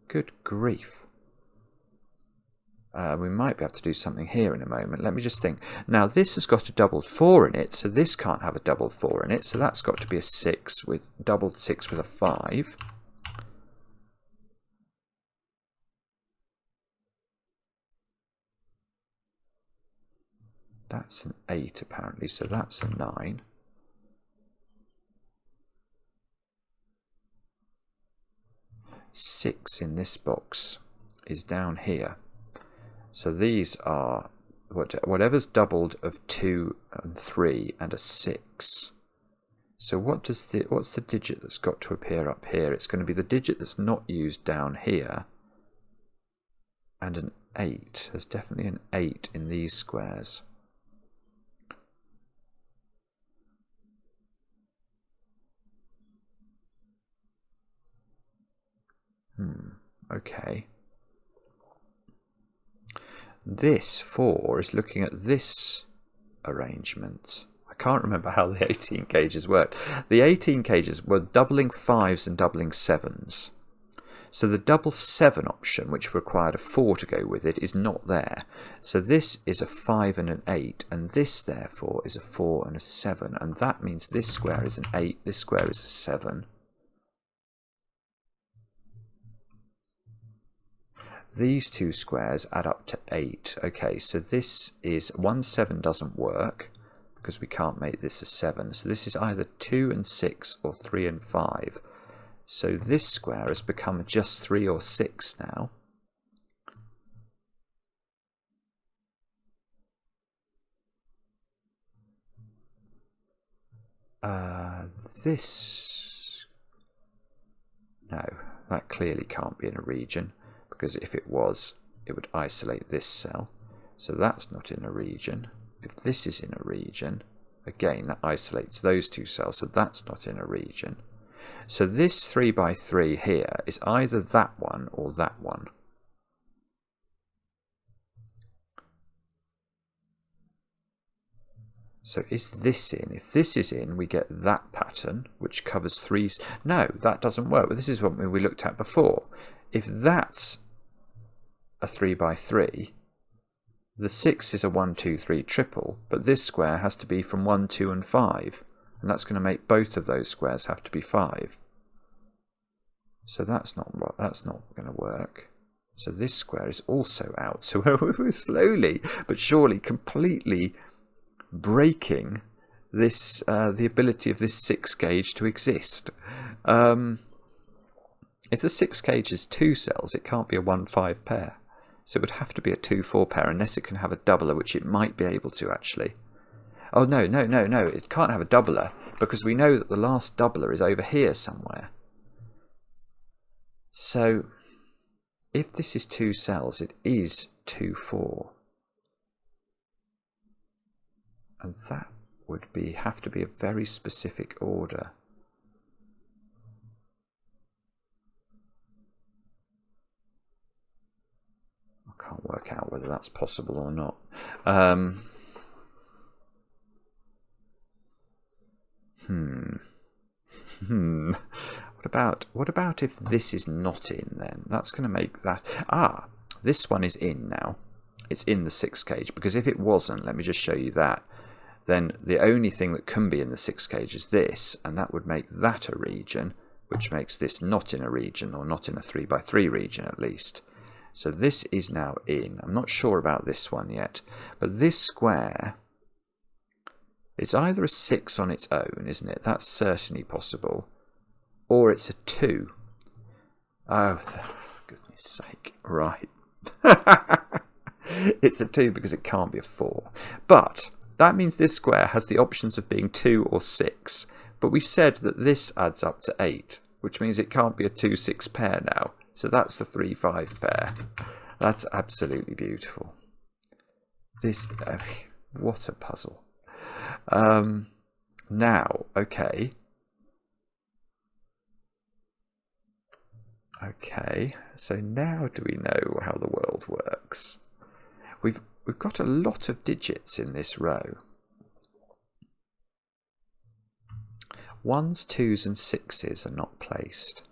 Speaker 1: Good grief. We might be able to do something here in a moment. Let me just think. Now this has got a doubled 4 in it, so this can't have a doubled 4 in it, so that's got to be a 6 with doubled 6 with a 5. That's an 8 apparently, so that's a 9. Six in this box is down here. So these are whatever's doubled of 2 and 3 and a 6. So what's the digit that's got to appear up here? It's going to be the digit that's not used down here. And an 8. There's definitely an 8 in these squares. Okay. This 4 is looking at this arrangement. I can't remember how the 18 cages worked. The 18 cages were doubling 5s and doubling 7s. So the double 7 option, which required a 4 to go with it, is not there. So this is a 5 and an 8, and this therefore is a 4 and a 7, and that means this square is an 8, this square is a 7. These two squares add up to 8. Okay, so this is 1, 7 doesn't work because we can't make this a 7. So this is either 2 and 6 or 3 and 5. So this square has become just 3 or 6 now. No, that clearly can't be in a region. Because if it was, it would isolate this cell. So that's not in a region. If this is in a region, again, that isolates those two cells, so that's not in a region. So this 3x3 here is either that one or that one. So is this in? If this is in, we get that pattern, which covers 3. No, that doesn't work. But this is what we looked at before. If that's a 3x3, the 6 is a 1, 2, 3 triple, but this square has to be from 1, 2 and 5, and that's going to make both of those squares have to be 5. So that's not going to work. So this square is also out. So we're slowly but surely completely breaking this the ability of this 6 gauge to exist. If the 6 gauge is 2 cells, it can't be a 1, 5 pair. So it would have to be a 2-4 pair, unless it can have a doubler, which it might be able to actually. Oh no, no, no, no, it can't have a doubler, because we know that the last doubler is over here somewhere. So if this is 2 cells, it is 2-4. And that would have to be a very specific order. I can't work out whether that's possible or not. What about if this is not in then? That's going to make that... Ah, this one is in now. It's in the 6 cage, because if it wasn't, let me just show you that, then the only thing that can be in the 6 cage is this, and that would make that a region, which makes this not in a region, or not in a 3x3 region at least. So this is now in. I'm not sure about this one yet, but this square, it's either a 6 on its own, isn't it? That's certainly possible. Or it's a 2. Oh, for goodness sake. Right. It's a 2 because it can't be a 4. But that means this square has the options of being 2 or 6. But we said that this adds up to 8, which means it can't be a 2-6 pair now. So that's the 3-5 pair. That's absolutely beautiful. This, what a puzzle. Now, okay. Okay, so now do we know how the world works? We've got a lot of digits in this row. 1s, 2s and 6s are not placed.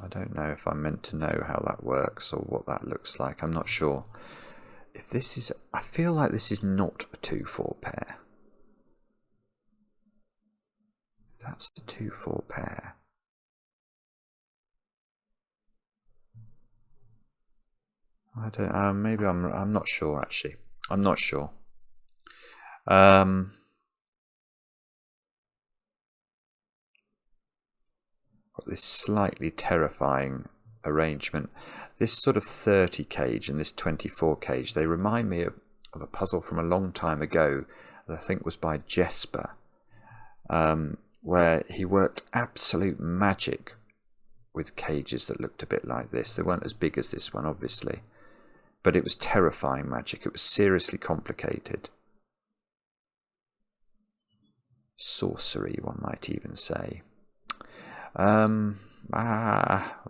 Speaker 1: I don't know if I'm meant to know how that works or what that looks like. I'm not sure. If this is... I feel like this is not a 2-4 pair. That's the 2-4 pair. I don't... maybe I'm not sure, actually. I'm not sure. Got this slightly terrifying arrangement. This sort of 30 cage and this 24 cage, they remind me of a puzzle from a long time ago that I think was by Jesper, where he worked absolute magic with cages that looked a bit like this. They weren't as big as this one, obviously, but it was terrifying magic. It was seriously complicated. Sorcery, one might even say.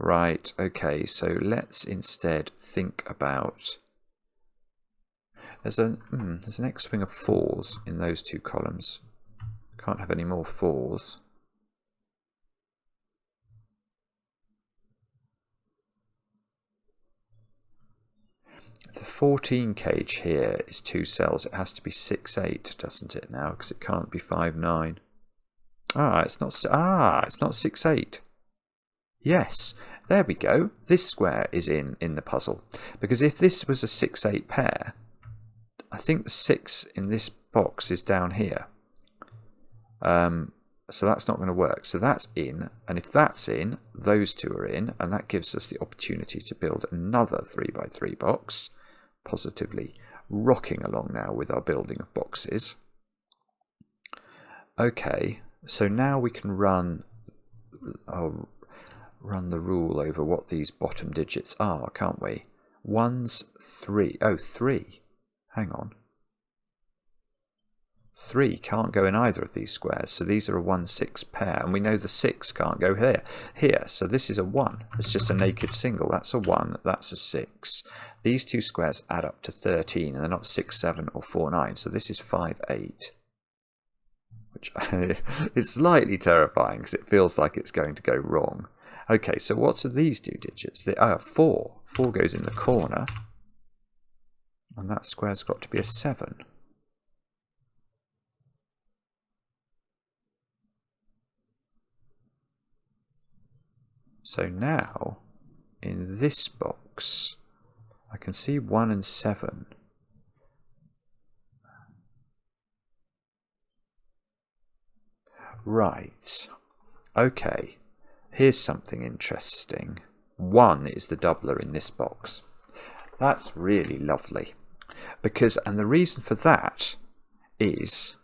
Speaker 1: Right, okay, so let's instead think about... There's an X-wing of 4s in those 2 columns. Can't have any more 4s. The 14 cage here is 2 cells. It has to be 6-8, doesn't it now? Because it can't be 5-9. It's not 6-8. Yes, there we go. This square is in the puzzle. Because if this was a 6-8 pair, I think the 6 in this box is down here. So that's not going to work. So that's in, and if that's in, those 2 are in, and that gives us the opportunity to build another 3x3 box, positively rocking along now with our building of boxes. Okay, so now we can run the rule over what these bottom digits are, can't we? 1's 3. Oh, 3. Hang on. 3 can't go in either of these squares, so these are a 1-6 pair, and we know the 6 can't go here. So this is a 1. It's just a naked single. That's a 1. That's a 6. These 2 squares add up to 13, and they're not 6, 7, or 4, 9. So this is 5, 8. Which is slightly terrifying because it feels like it's going to go wrong. Okay, so what do these 2 digits? They are 4. 4 goes in the corner, and that square's got to be a 7. So now, in this box, I can see 1 and 7. Right. Okay. Here's something interesting. 1 is the doubler in this box. That's really lovely. And the reason for that is,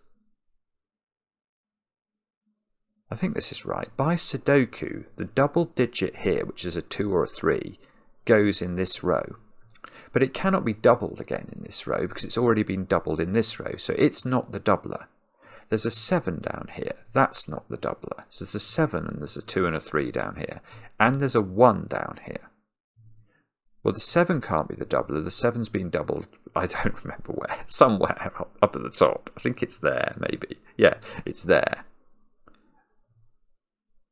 Speaker 1: I think this is right, by Sudoku, the double digit here, which is a 2 or a 3, goes in this row. But it cannot be doubled again in this row because it's already been doubled in this row, so it's not the doubler. There's a 7 down here, that's not the doubler. So there's a 7 and there's a 2 and a 3 down here. And there's a 1 down here. Well, the 7 can't be the doubler, the 7's been doubled, I don't remember where, somewhere up at the top. I think it's there, maybe. Yeah, it's there.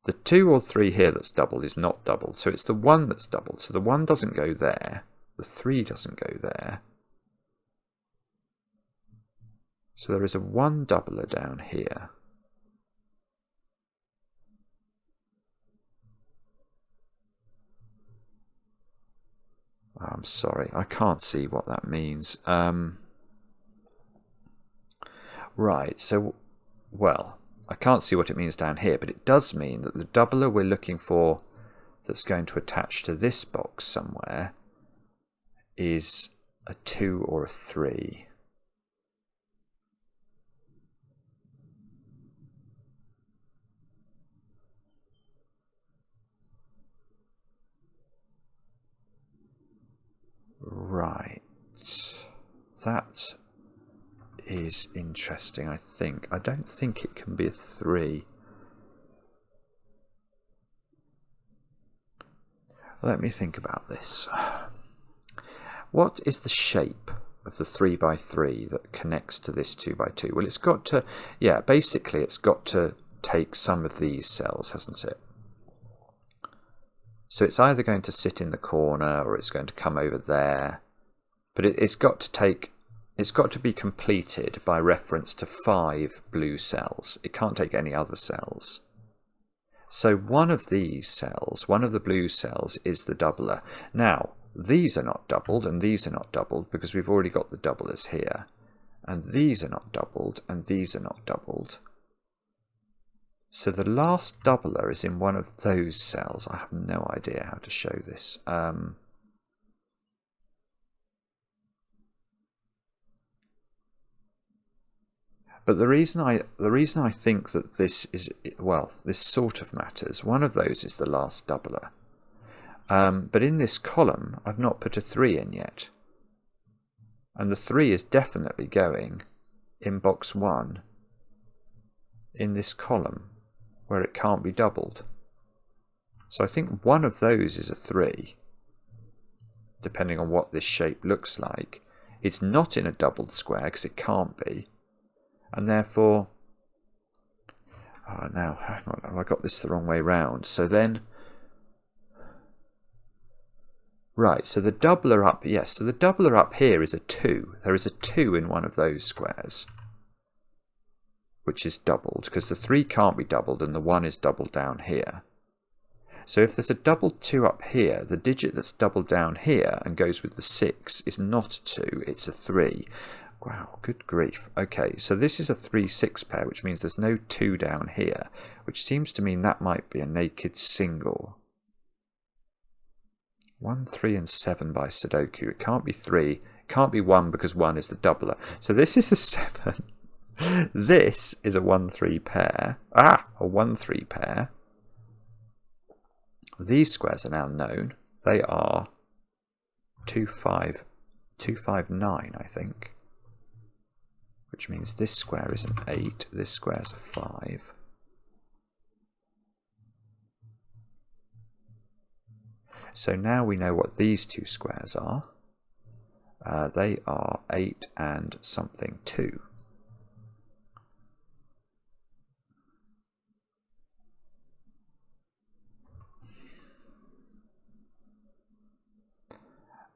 Speaker 1: The 2 or 3 here that's doubled is not doubled, so it's the 1 that's doubled. So the 1 doesn't go there, the 3 doesn't go there. So there is a 1 doubler down here. I'm sorry, I can't see what that means. Right, so, well, I can't see what it means down here, but it does mean that the doubler we're looking for that's going to attach to this box somewhere is a 2 or a 3. Right. That is interesting, I think. I don't think it can be a 3. Let me think about this. What is the shape of the 3x3 that connects to this 2x2? Well, it's got to, yeah, basically it's got to take some of these cells, hasn't it? So it's either going to sit in the corner or it's going to come over there. But it's got to be completed by reference to 5 blue cells. It can't take any other cells. So one of these cells, one of the blue cells, is the doubler. Now, these are not doubled and these are not doubled because we've already got the doublers here. And these are not doubled and these are not doubled. So the last doubler is in one of those cells. I have no idea how to show this. But the reason I think that this is, well, this sort of matters. One of those is the last doubler. But in this column, I've not put a 3 in yet. And the 3 is definitely going in box 1 in this column, where it can't be doubled. So I think one of those is a 3, depending on what this shape looks like. It's not in a doubled square because it can't be, and therefore, now hang on, I got this the wrong way round. So then, right, so the doubler up, yes, so the doubler up here is a 2. There is a 2 in one of those squares, which is doubled, because the 3 can't be doubled and the 1 is doubled down here. So if there's a doubled 2 up here, the digit that's doubled down here and goes with the 6 is not a 2, it's a 3. Wow, good grief. Okay, so this is a 3-6 pair, which means there's no 2 down here, which seems to mean that might be a naked single. 1, 3 and 7 by Sudoku. It can't be 3, it can't be 1 because 1 is the doubler. So this is the 7. This is a 1-3 pair. A 1-3 pair. These squares are now known. They are 2, 5, 2, 5, 9, I think. Which means this square is an 8, this square is a 5. So now we know what these two squares are. They are 8 and something 2.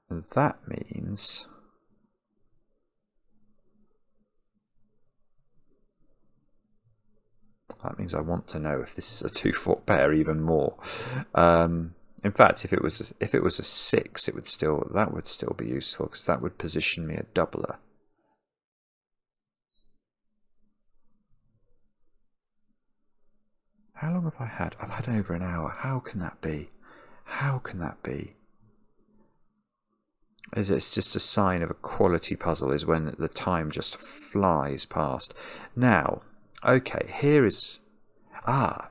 Speaker 1: And that means I want to know if this is a 2-4 pair even more. In fact, if it was a 6, that would still be useful because that would position me a doubler. How long have I had? I've had over an hour. How can that be? How can that be? It's just a sign of a quality puzzle is when the time just flies past. Now, okay, here's a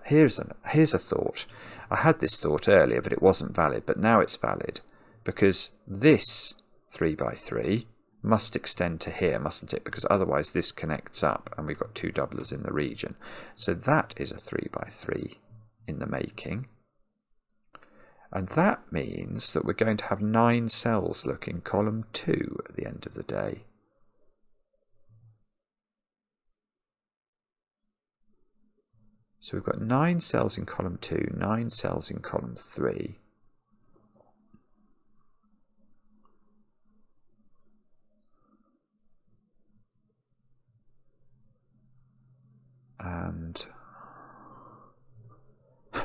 Speaker 1: thought. I had this thought earlier, but it wasn't valid, but now it's valid, because this 3x3 must extend to here, mustn't it? Because otherwise this connects up and we've got two doublers in the region. So that is a 3x3 in the making. And that means that we're going to have 9 cells look in column 2 at the end of the day. So we've got 9 cells in column 2, 9 cells in column 3. And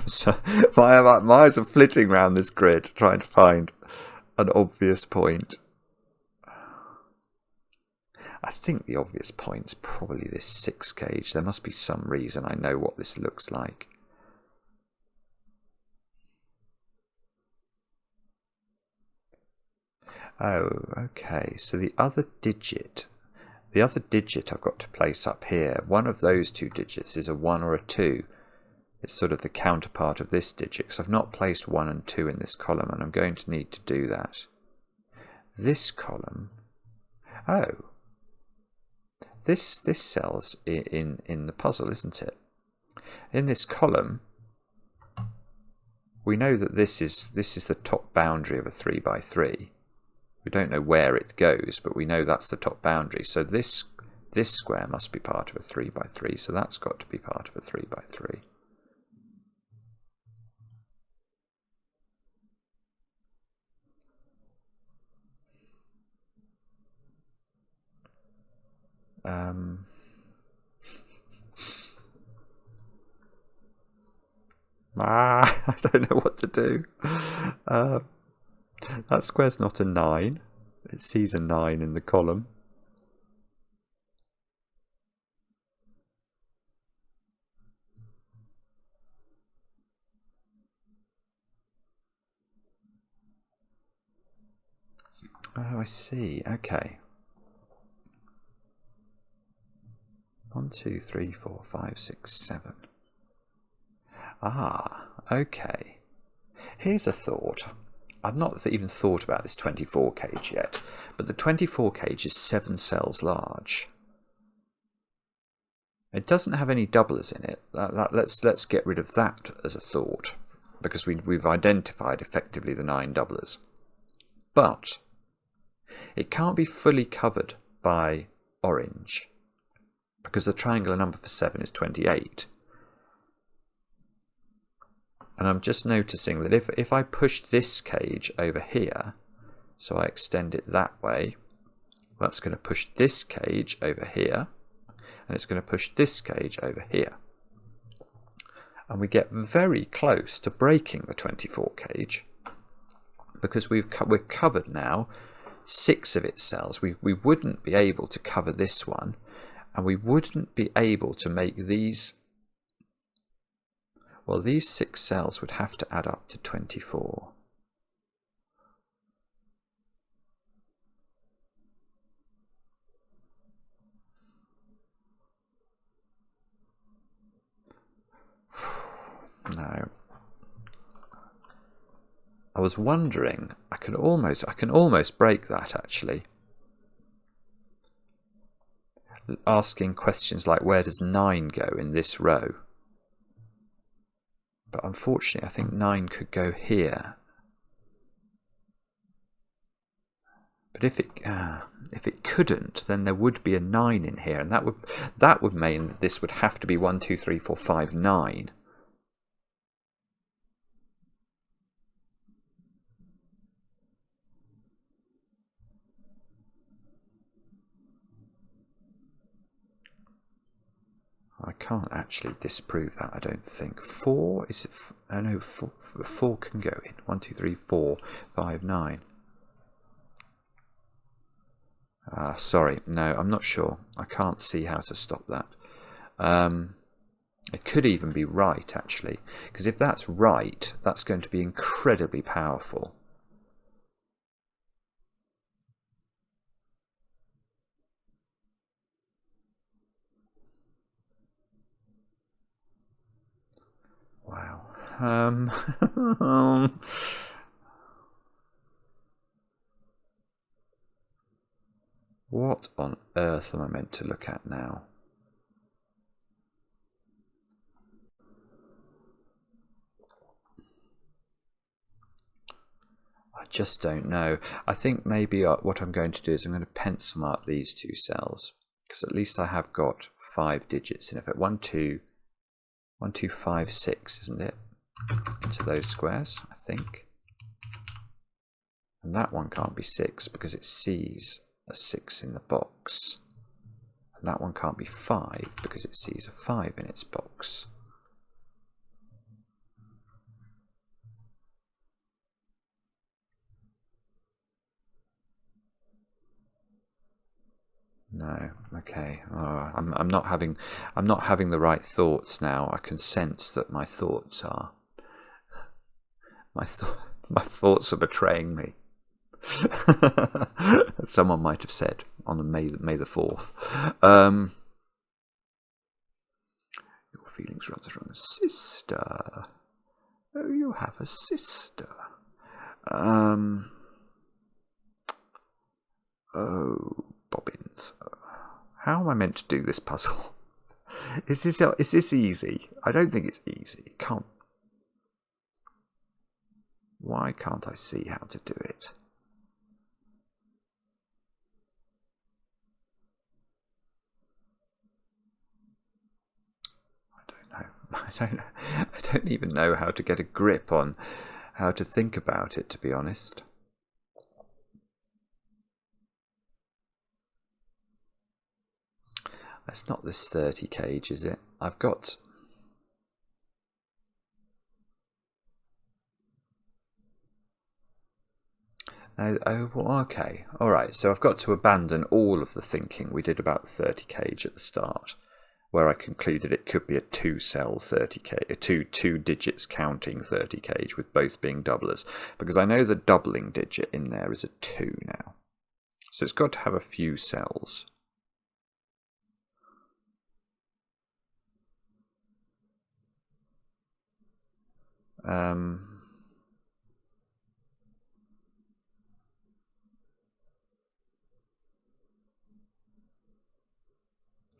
Speaker 1: so my eyes are flitting around this grid trying to find an obvious point. I think the obvious point is probably this 6 gauge. There must be some reason I know what this looks like. Oh, okay. So the other digit I've got to place up here, one of those 2 digits is a 1 or a 2. It's sort of the counterpart of this digit, because I've not placed 1 and 2 in this column, and I'm going to need to do that. This column, oh, this cell's in the puzzle, isn't it? In this column, we know that this is the top boundary of a 3x3. We don't know where it goes, but we know that's the top boundary. So this square must be part of a 3x3, so that's got to be part of a 3x3. I don't know what to do. That square's not a 9. It sees a 9 in the column. Oh, I see. Okay. 1, 2, 3, 4, 5, 6, 7. Ah, okay. Here's a thought. I've not even thought about this 24 cage yet, but the 24 cage is 7 cells large. It doesn't have any doublers in it. Let's get rid of that as a thought, because we've identified effectively the 9 doublers. But it can't be fully covered by orange, because the triangular number for 7 is 28. And I'm just noticing that if I push this cage over here, so I extend it that way, that's going to push this cage over here, and it's going to push this cage over here. And we get very close to breaking the 24 cage, because we're covered now 6 of its cells. We wouldn't be able to cover this one, and we wouldn't be able to make these. Well, these 6 cells would have to add up to 24. No. I was wondering, I can almost break that actually. Asking questions like, where does 9 go in this row? But unfortunately, I think 9 could go here. But if it couldn't, then there would be a 9 in here, and that would mean that this would have to be 1, 2, 3, 4, 5, 9. I can't actually disprove that, I don't think. 4, is it? Oh no, 4 can go in. 1, 2, 3, 4, 5, 9. Sorry, no, I'm not sure. I can't see how to stop that. It could even be right, actually, because if that's right, that's going to be incredibly powerful. Wow. What on earth am I meant to look at now? I just don't know. I think maybe what I'm going to do is I'm going to pencil mark these two cells, because at least I have got 5 digits in it. 1, 2, 1, 2, 5, 6, isn't it? Into those squares, I think. And that one can't be 6 because it sees a 6 in the box. And that one can't be 5 because it sees a 5 in its box. No, okay. Oh, I'm not having the right thoughts now. I can sense that my thoughts are my thoughts are betraying me. Someone might have said on the May the 4th. Your feelings run from a sister. Oh, you have a sister. Oh, bobbins. How am I meant to do this puzzle? Is this easy? I don't think it's easy. Can't. Why can't I see how to do it? I don't even know how to get a grip on how to think about it, to be honest. That's not this 30 cage, is it? I've got... Oh, okay. Alright, so I've got to abandon all of the thinking we did about the 30 cage at the start, where I concluded it could be a 2-cell 30 a two digits counting 30 cage with both being doublers, because I know the doubling digit in there is a 2 now. So it's got to have a few cells.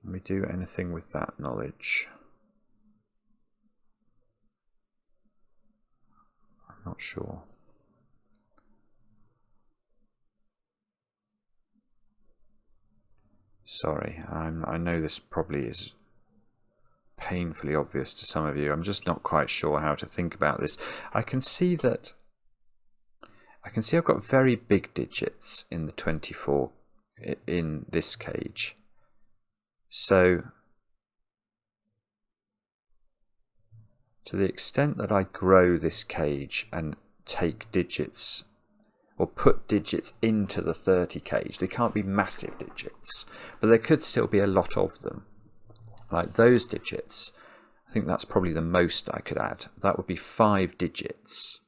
Speaker 1: Can we do anything with that knowledge? I'm not sure. Sorry, I know this probably is painfully obvious to some of you. I'm just not quite sure how to think about this. I can see I've got very big digits in the 24 in this cage. So to the extent that I grow this cage and take digits or put digits into the 30 cage, they can't be massive digits, but there could still be a lot of them. Like those digits, I think that's probably the most I could add. That would be 5 digits,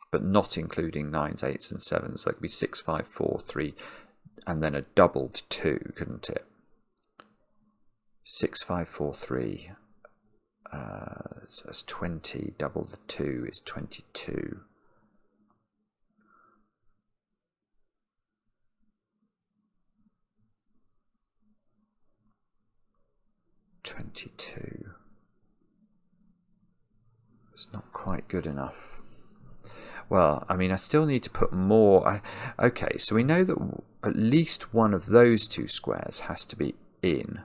Speaker 1: but not including 9s, 8s and 7s. So it could be 6, 5, 4, 3, and then a doubled 2, couldn't it? 6, 5, 4, 3. So that's 20. Double the 2 is 22. It's not quite good enough. Well, I mean, I still need to put more. Okay, so we know that at least one of those 2 squares has to be in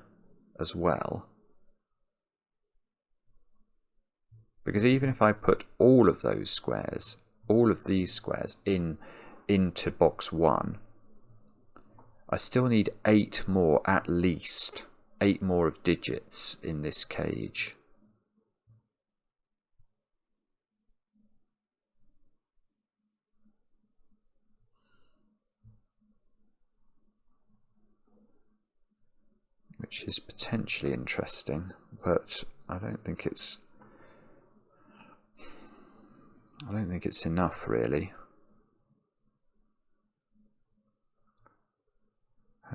Speaker 1: as well. Because even if I put all of those squares, all of these squares into box 1, I still need 8 more, at least 8 more of digits in this cage. Which is potentially interesting, but I don't think it's enough, really.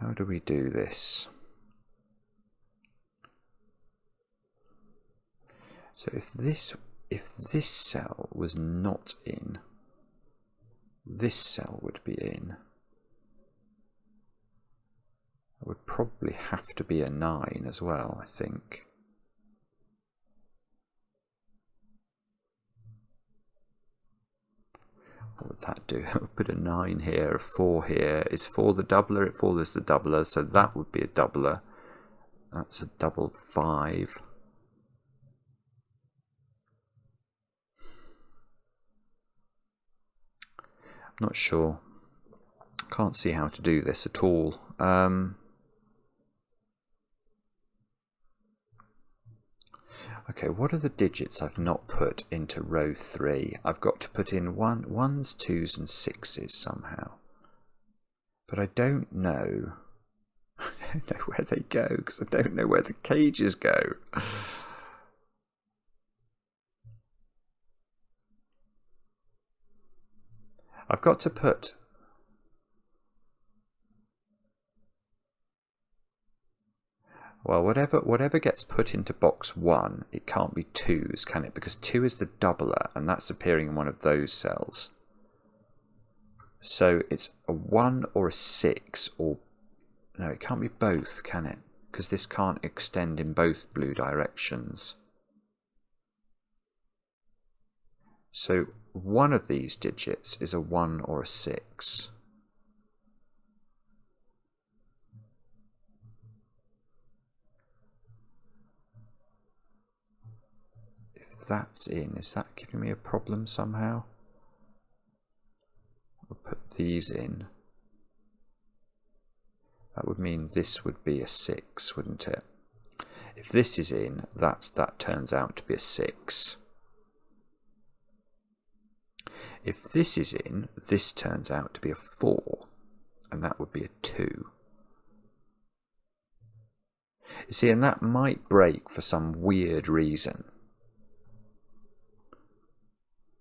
Speaker 1: How do we do this? So if this cell was not in, this cell would be in. It would probably have to be a 9 as well, I think. What would that do? It would put a 9 here, a 4 here. Is 4 the doubler? If 4 is the doubler, so that would be a doubler. That's a double 5. I'm not sure. Can't see how to do this at all. Okay, what are the digits I've not put into row 3? I've got to put in 1s, 2s and 6s somehow. But I don't know. I don't know where they go because I don't know where the cages go. I've got to put... Well, whatever gets put into box 1, it can't be 2s, can it? Because 2 is the doubler, and that's appearing in one of those cells. So it's a 1 or a 6, or... No, it can't be both, can it? Because this can't extend in both blue directions. So one of these digits is a 1 or a 6. That's in. Is that giving me a problem somehow? I'll put these in. That would mean this would be a 6, wouldn't it? If this is in, that turns out to be a 6. If this is in, this turns out to be a 4, and that would be a 2. You see, and that might break for some weird reason.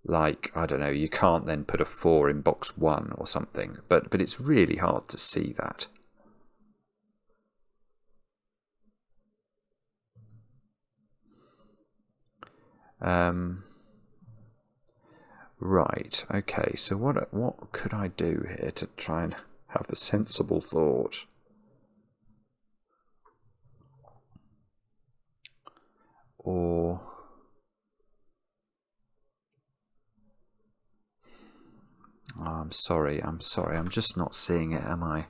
Speaker 1: Like, I don't know, you can't then put a 4 in box 1 or something, but it's really hard to see that. Right, okay, so what could I do here to try and have a sensible thought? Or... Oh, I'm sorry, I'm just not seeing it, am I?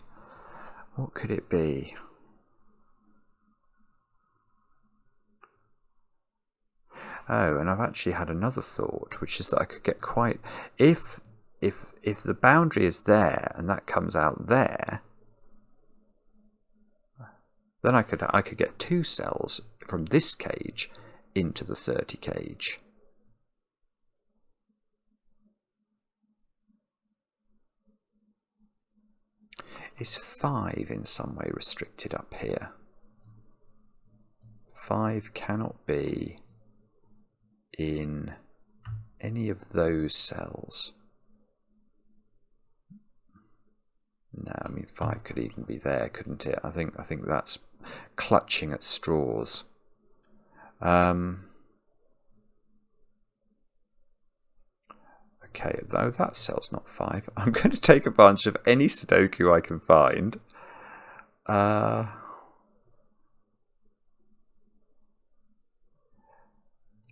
Speaker 1: What could it be? Oh, and I've actually had another thought, which is that I could get quite... If the boundary is there and that comes out there, then I could get 2 cells from this cage into the 30 cage. Is 5 in some way restricted up here? 5 cannot be in any of those cells. No, I mean 5 could even be there, couldn't it? I think that's clutching at straws. Okay, though that cell's not 5. I'm going to take a bunch of any Sudoku I can find.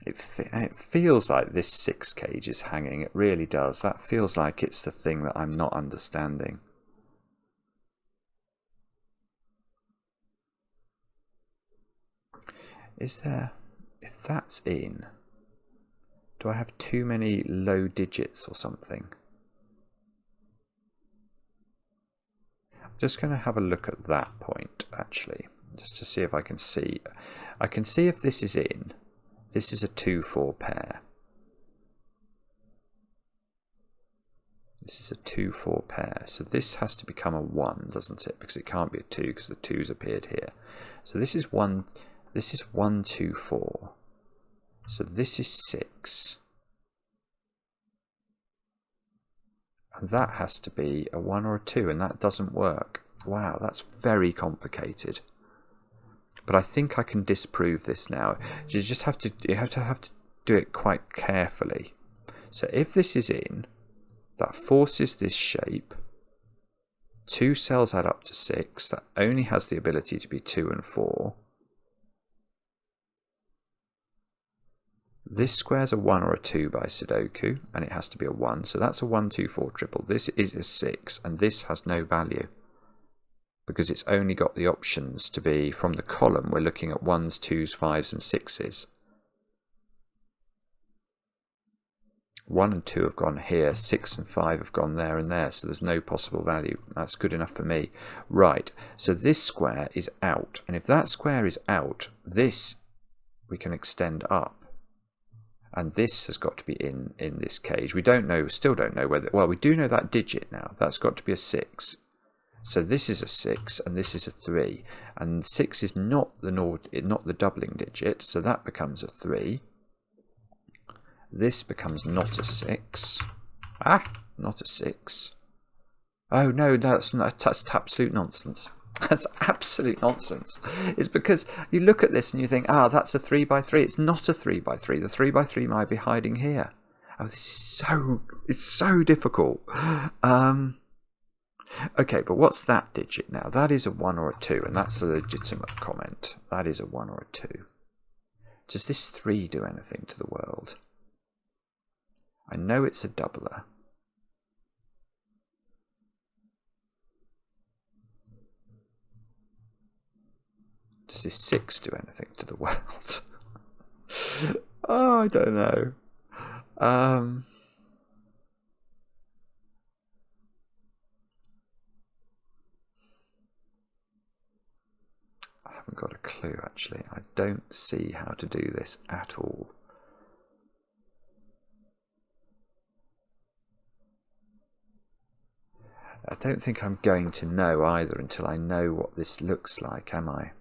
Speaker 1: It feels like this 6 cage is hanging. It really does. That feels like it's the thing that I'm not understanding. Is there... If that's in... Do I have too many low digits or something? I'm just going to have a look at that point, actually, just to see if I can see. I can see if this is in. This is a 2-4 pair. This is a 2-4 pair. So this has to become a 1, doesn't it? Because it can't be a 2 because the 2's appeared here. So this is 1, 2, 4. So this is 6. And that has to be a 1 or a 2, and that doesn't work. Wow, that's very complicated. But I think I can disprove this now. You just have to do it quite carefully. So if this is in, that forces this shape. 2 cells add up to 6. That only has the ability to be 2 and 4. This square's a 1 or a 2 by Sudoku, and it has to be a 1. So that's a 1, 2, 4 triple. This is a 6, and this has no value, because it's only got the options to be, from the column, we're looking at 1s, 2s, 5s, and 6s. 1 and 2 have gone here, 6 and 5 have gone there and there, so there's no possible value. That's good enough for me. Right, so this square is out, and if that square is out, this we can extend up. And this has got to be in this cage. We don't know, still don't know whether, well, we do know that digit now. That's got to be a 6. So this is a 6 and this is a 3. And 6 is not the doubling digit, so that becomes a 3. This becomes not a 6. Not a 6. Oh no, that's absolute nonsense. That's absolute nonsense. It's because you look at this and you think, that's a 3 by 3. It's not a 3 by 3. The 3 by 3 might be hiding here. Oh, it's so difficult. Okay, but what's that digit now? That is a 1 or a 2, and that's a legitimate comment. That is a 1 or a 2. Does this 3 do anything to the world? I know it's a doubler. Does this 6 do anything to the world? Oh, I don't know. I haven't got a clue, actually. I don't see how to do this at all. I don't think I'm going to know either until I know what this looks like, am I?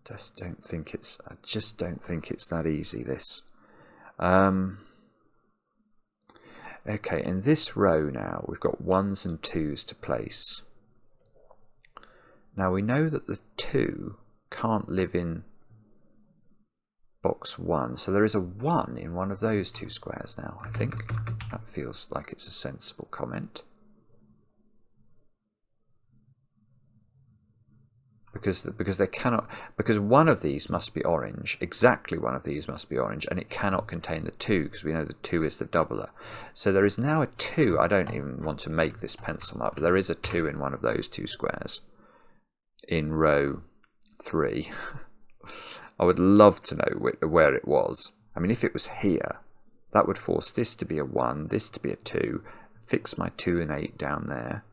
Speaker 1: I just don't think it's that easy, this. Okay, in this row now, we've got 1s and 2s to place. Now we know that the 2 can't live in box 1, so there is a 1 in one of those 2 squares now, I think. That feels like it's a sensible comment. Because they cannot, because one of these must be orange, exactly one of these must be orange, and it cannot contain the 2, because we know the 2 is the doubler. So there is now a 2. I don't even want to make this pencil mark, but there is a 2 in one of those 2 squares in row 3. I would love to know where it was. I mean, if it was here, that would force this to be a 1, this to be a 2, fix my 2 and 8 down there.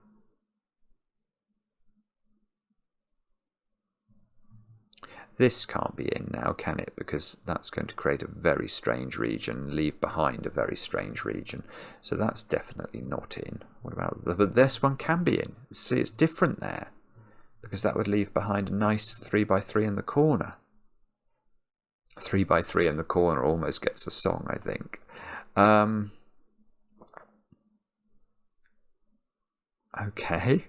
Speaker 1: This can't be in now, can it? Because that's going to create a very strange region, leave behind a very strange region. So that's definitely not in. What about, but this one can be in. See, it's different there, because that would leave behind a nice 3 by 3 in the corner. 3 by 3 in the corner almost gets a song, I think. Okay.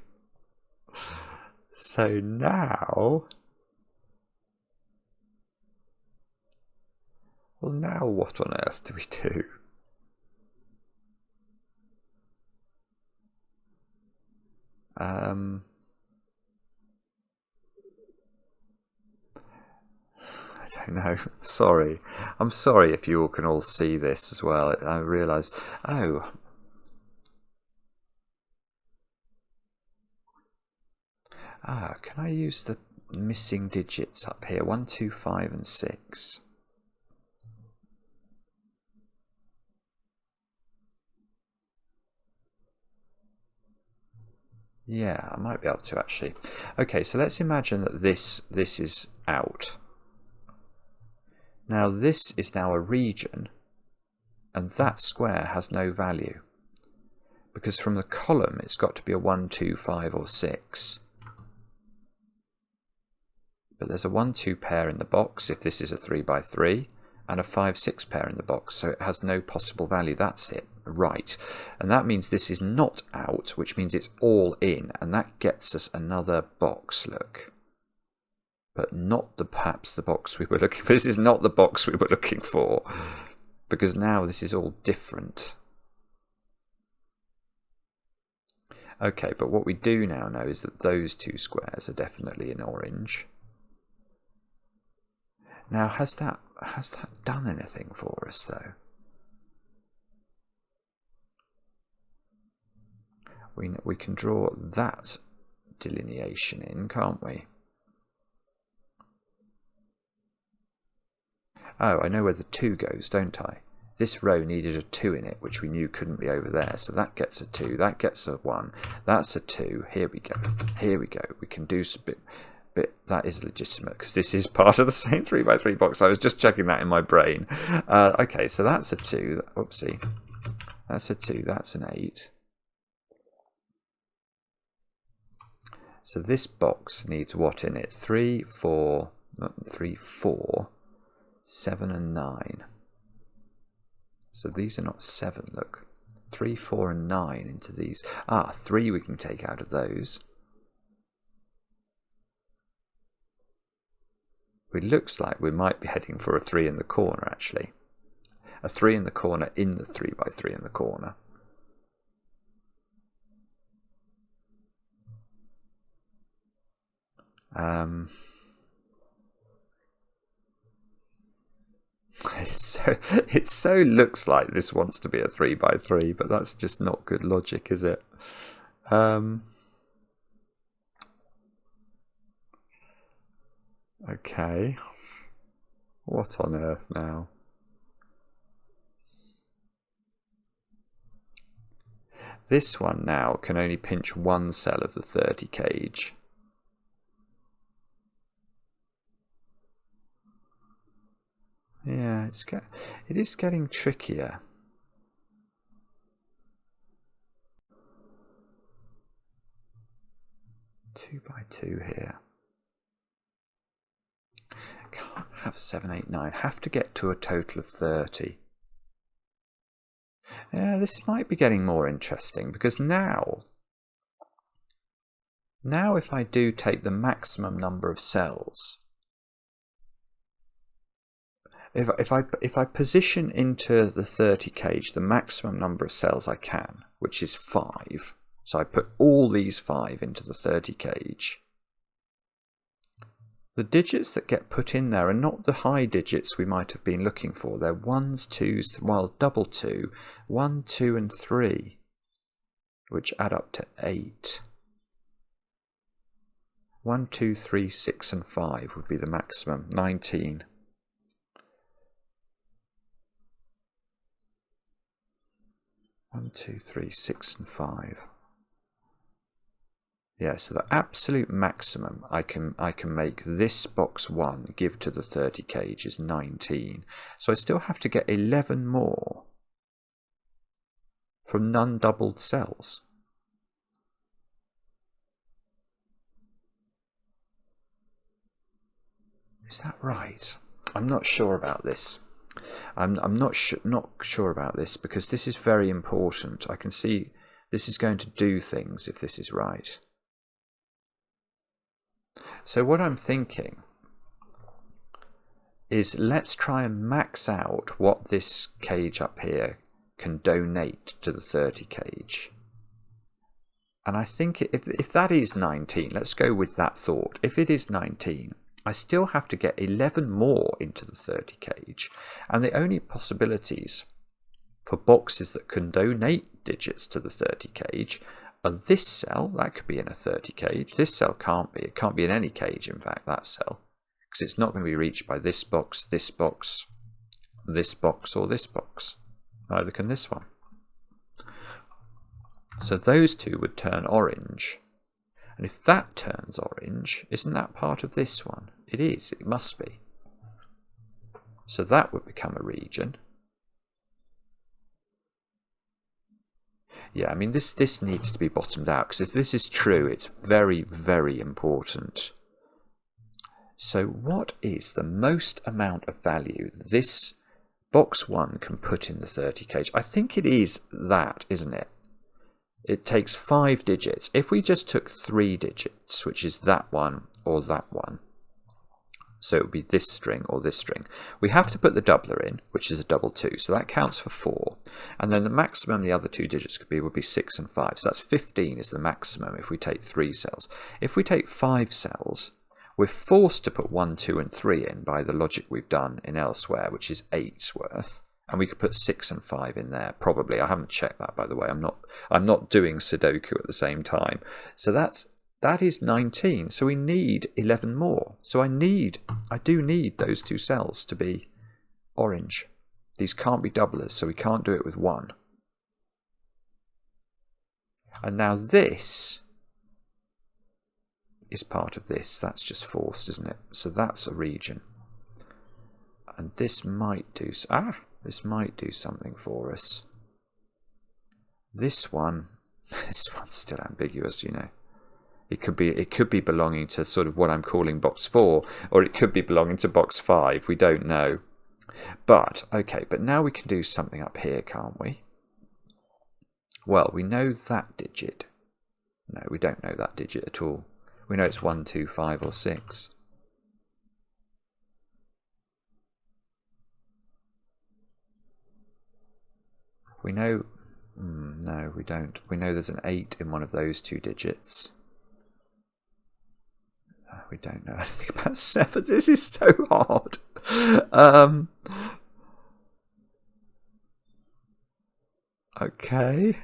Speaker 1: So now... Well, now what on earth do we do? I don't know. Sorry. I'm sorry if you all can all see this as well. I realise... Oh. Can I use the missing digits up here? 1, 2, 5 and 6. Yeah, I might be able to actually. Okay, so let's imagine that this is out. Now this is now a region, and that square has no value. because from the column it's got to be a 1, 2, 5 or 6. But there's a 1, 2 pair in the box if this is a 3 by 3, and a 5, 6 pair in the box, so it has no possible value. That's it. Right. And that means this is not out, which means it's all in, and that gets us another box, look. But not perhaps the box we were looking for. This is not the box we were looking for, because now this is all different. Okay, but what we do now know is that those two squares are definitely in orange. Now, has that done anything for us, though? We can draw that delineation in, can't we? Oh, I know where the 2 goes, don't I? This row needed a 2 in it, which we knew couldn't be over there. So that gets a 2, that gets a 1, that's a 2. Here we go. Here we go. We can do some bit. That is legitimate because this is part of the same 3 by 3 box. I was just checking that in my brain. Okay, so that's a 2. Oopsie. That's a 2. That's an 8. So this box needs what in it? 3, 4, 7 and 9. So these are not 7, look. 3, 4 and 9 into these. 3 we can take out of those. It looks like we might be heading for a 3 in the corner, actually. A 3 in the corner in the 3 by 3 in the corner. It so looks like this wants to be a 3 by 3, but that's just not good logic, is it? Okay. What on earth now? This one now can only pinch one cell of the 30 cage. Yeah, it is getting trickier. Two by 2 here. Can't have 7, 8, 9. Have to get to a total of 30. Yeah, this might be getting more interesting because now if I do take the maximum number of cells, if I position into the 30 cage the maximum number of cells I can, which is 5, so I put all these 5 into the 30 cage. The digits that get put in there are not the high digits we might have been looking for. They're 1s, 2s, well, double 2, 1, 2 and 3, which add up to 8. 1, 2, 3, 6 and 5 would be the maximum, 19. One, 2, 3, 6 and 5. Yeah, so the absolute maximum I can make this box 1 give to the 30 cage is 19. So I still have to get 11 more from non-doubled cells. Is that right? I'm not sure about this. I'm not sure about this because this is very important. I can see this is going to do things if this is right. So what I'm thinking is let's try and max out what this cage up here can donate to the 30 cage. And I think if that is 19, let's go with that thought. If it is 19, I still have to get 11 more into the 30 cage. And the only possibilities for boxes that can donate digits to the 30 cage are this cell, that could be in a 30 cage. This cell can't be. It can't be in any cage, in fact, that cell. Because it's not going to be reached by this box, this box, this box, or this box. Neither can this one. So those two would turn orange. And if that turns orange, isn't that part of this one? It is, it must be. So that would become a region. Yeah, I mean, this needs to be bottomed out, because if this is true, it's very, very important. So what is the most amount of value this box 1 can put in the 30 cage? I think it is that, isn't it? It takes 5 digits. If we just took 3 digits, which is that one or that one, so it would be this string or this string, we have to put the doubler in, which is a double 2, so that counts for 4. And then the maximum the other 2 digits would be 6 and 5. So that's 15 is the maximum if we take 3 cells. If we take 5 cells, we're forced to put 1, 2, and 3 in by the logic we've done in elsewhere, which is 8's worth. And we could put 6 and 5 in there, probably. I haven't checked that, by the way. I'm not doing Sudoku at the same time. So that is 19. So we need 11 more. So I do need those 2 cells to be orange. These can't be doublers, so we can't do it with 1. And now this is part of this. That's just forced, isn't it? So that's a region. And this might do... this might do something for us. This one's still ambiguous, you know. It could be belonging to sort of what I'm calling box 4, or it could be belonging to box 5. We don't know. But okay, but now we can do something up here, can't we? Well, we know that digit. No, we don't know that digit at all. We know it's 1, 2, 5, or 6. We know... no, we don't. We know there's an 8 in one of those 2 digits. We don't know anything about 7. This is so hard. Okay.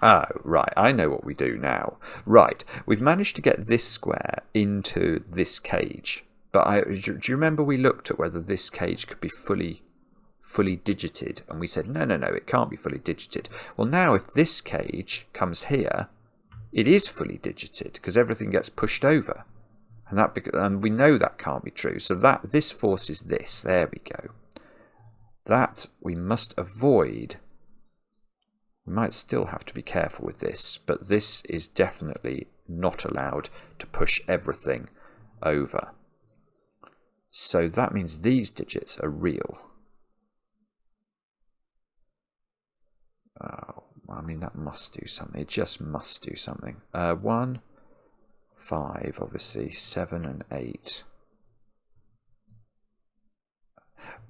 Speaker 1: Oh, right. I know what we do now. Right. We've managed to get this square into this cage. But do you remember we looked at whether this cage could be fully digited? And we said, no, it can't be fully digited. Well, now if this cage comes here, it is fully digited because everything gets pushed over. And we know that can't be true. So this forces this. There we go. That we must avoid. We might still have to be careful with this, but this is definitely not allowed to push everything over. So that means these digits are real. Oh, I mean, that must do something. It just must do something. 1, 5, obviously, 7 and 8.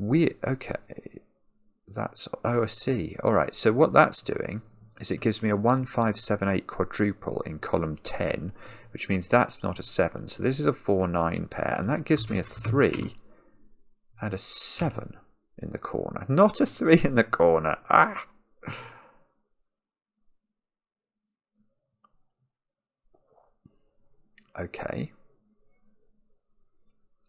Speaker 1: Okay. I see. All right. So what that's doing is it gives me a 1, 5, 7, 8 quadruple in column 10, which means that's not a 7. So this is a 4, 9 pair, and that gives me a 3 and a 7 in the corner. Not a 3 in the corner. Ah! Okay.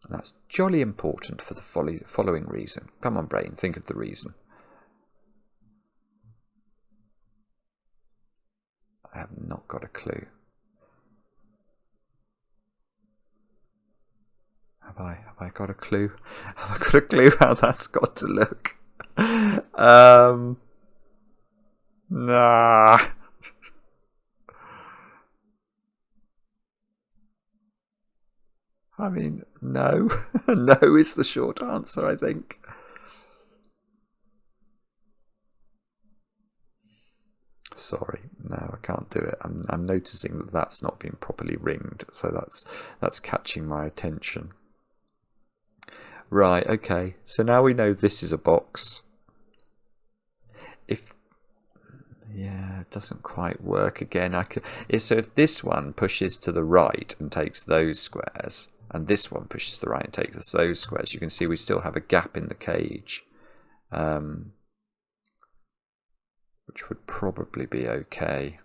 Speaker 1: And that's jolly important for the following reason. Come on, brain, think of the reason. I have not got a clue. Have I got a clue? Have I got a clue how that's got to look? Nah. I mean, no. No is the short answer, I think. Sorry, no, I can't do it. I'm noticing that that's not been properly ringed, so that's catching my attention. Right, okay. So now we know this is a box. Yeah, it doesn't quite work again. So if this one pushes to the right and takes those squares, and this one pushes to the right and takes those squares, you can see we still have a gap in the cage, which would probably be okay.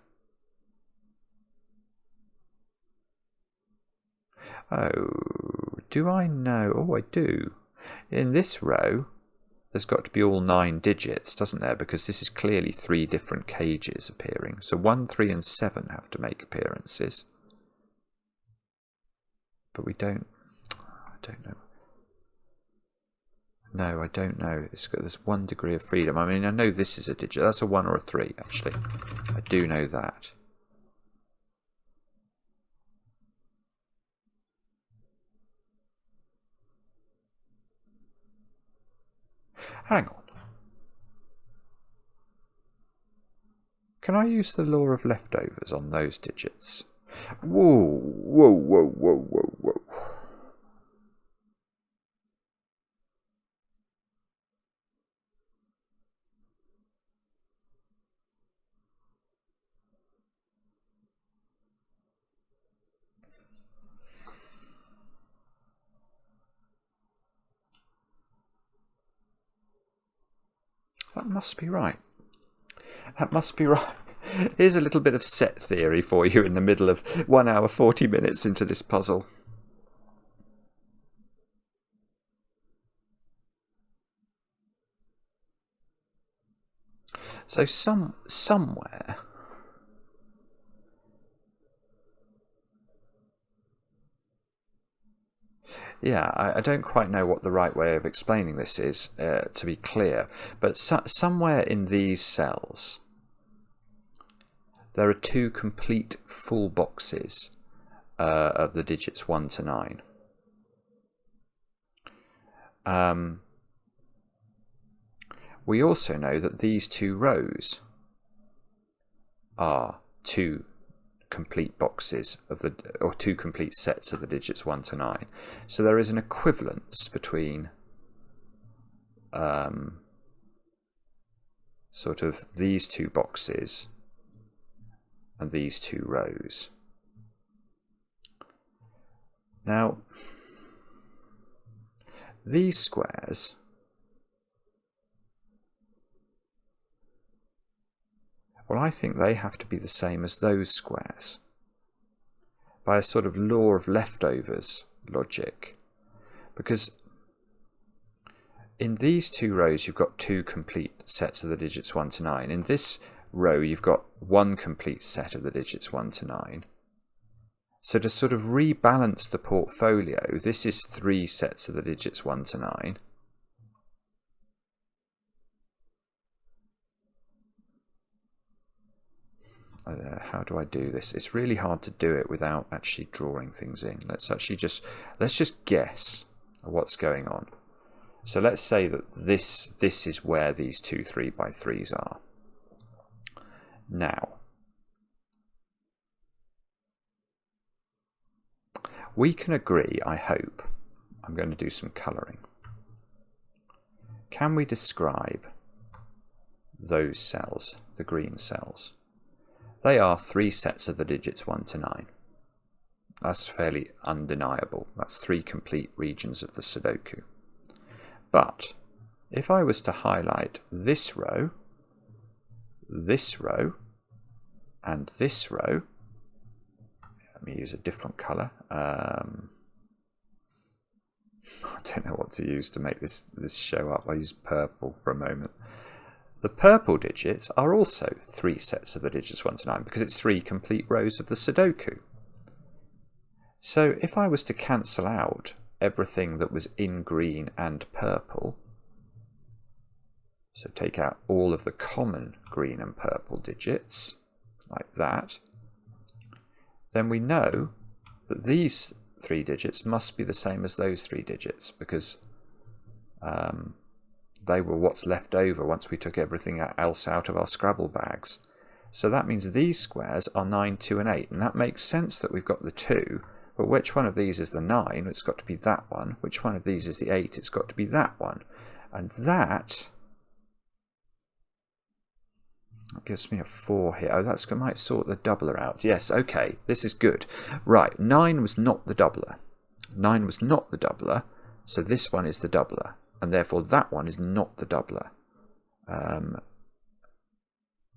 Speaker 1: Oh, do I know? Oh, I do. In this row, there's got to be all 9 digits, doesn't there? Because this is clearly 3 different cages appearing. So 1, 3, and 7 have to make appearances. But I don't know. No, I don't know. It's got this 1 degree of freedom. I mean, I know this is a digit. That's a 1 or a 3, actually. I do know that. Hang on. Can I use the law of leftovers on those digits? Whoa, whoa, whoa, whoa, whoa, whoa. That must be right. That must be right. Here's a little bit of set theory for you in the middle of 1 hour 40 minutes into this puzzle. So somewhere... Yeah, I don't quite know what the right way of explaining this is, to be clear, but somewhere in these cells there are 2 complete full boxes of the digits 1 to 9. We also know that these 2 rows are 2 complete boxes of the, or 2 complete sets of the digits 1 to 9. So there is an equivalence between sort of these 2 boxes and these 2 rows. Now, these squares well, I think they have to be the same as those squares by a sort of law of leftovers logic, because in these 2 rows you've got 2 complete sets of the digits 1 to 9. In this row you've got 1 complete set of the digits 1 to 9. So to sort of rebalance the portfolio, this is 3 sets of the digits 1 to 9. How do I do this? It's really hard to do it without actually drawing things in. Let's just guess what's going on. So let's say that this is where these 2 3x3s are. Now, we can agree, I hope. I'm going to do some colouring. Can we describe those cells, the green cells? They are 3 sets of the digits 1 to 9. That's fairly undeniable. That's 3 complete regions of the Sudoku. But if I was to highlight this row, and this row, let me use a different colour. I don't know what to use to make this show up. I use purple for a moment. The purple digits are also 3 sets of the digits 1 to 9 because it's 3 complete rows of the Sudoku. So if I was to cancel out everything that was in green and purple, so take out all of the common green and purple digits, like that, then we know that these 3 digits must be the same as those 3 digits because they were what's left over once we took everything else out of our Scrabble bags. So that means these squares are 9, 2 and 8, and that makes sense that we've got the 2, but which one of these is the 9? It's got to be that one. Which one of these is the 8? It's got to be that one. And that gives me a 4 here. Oh, that might sort the doubler out. Yes, okay, this is good. Right, 9 was not the doubler. 9 was not the doubler, so this one is the doubler. And therefore that one is not the doubler,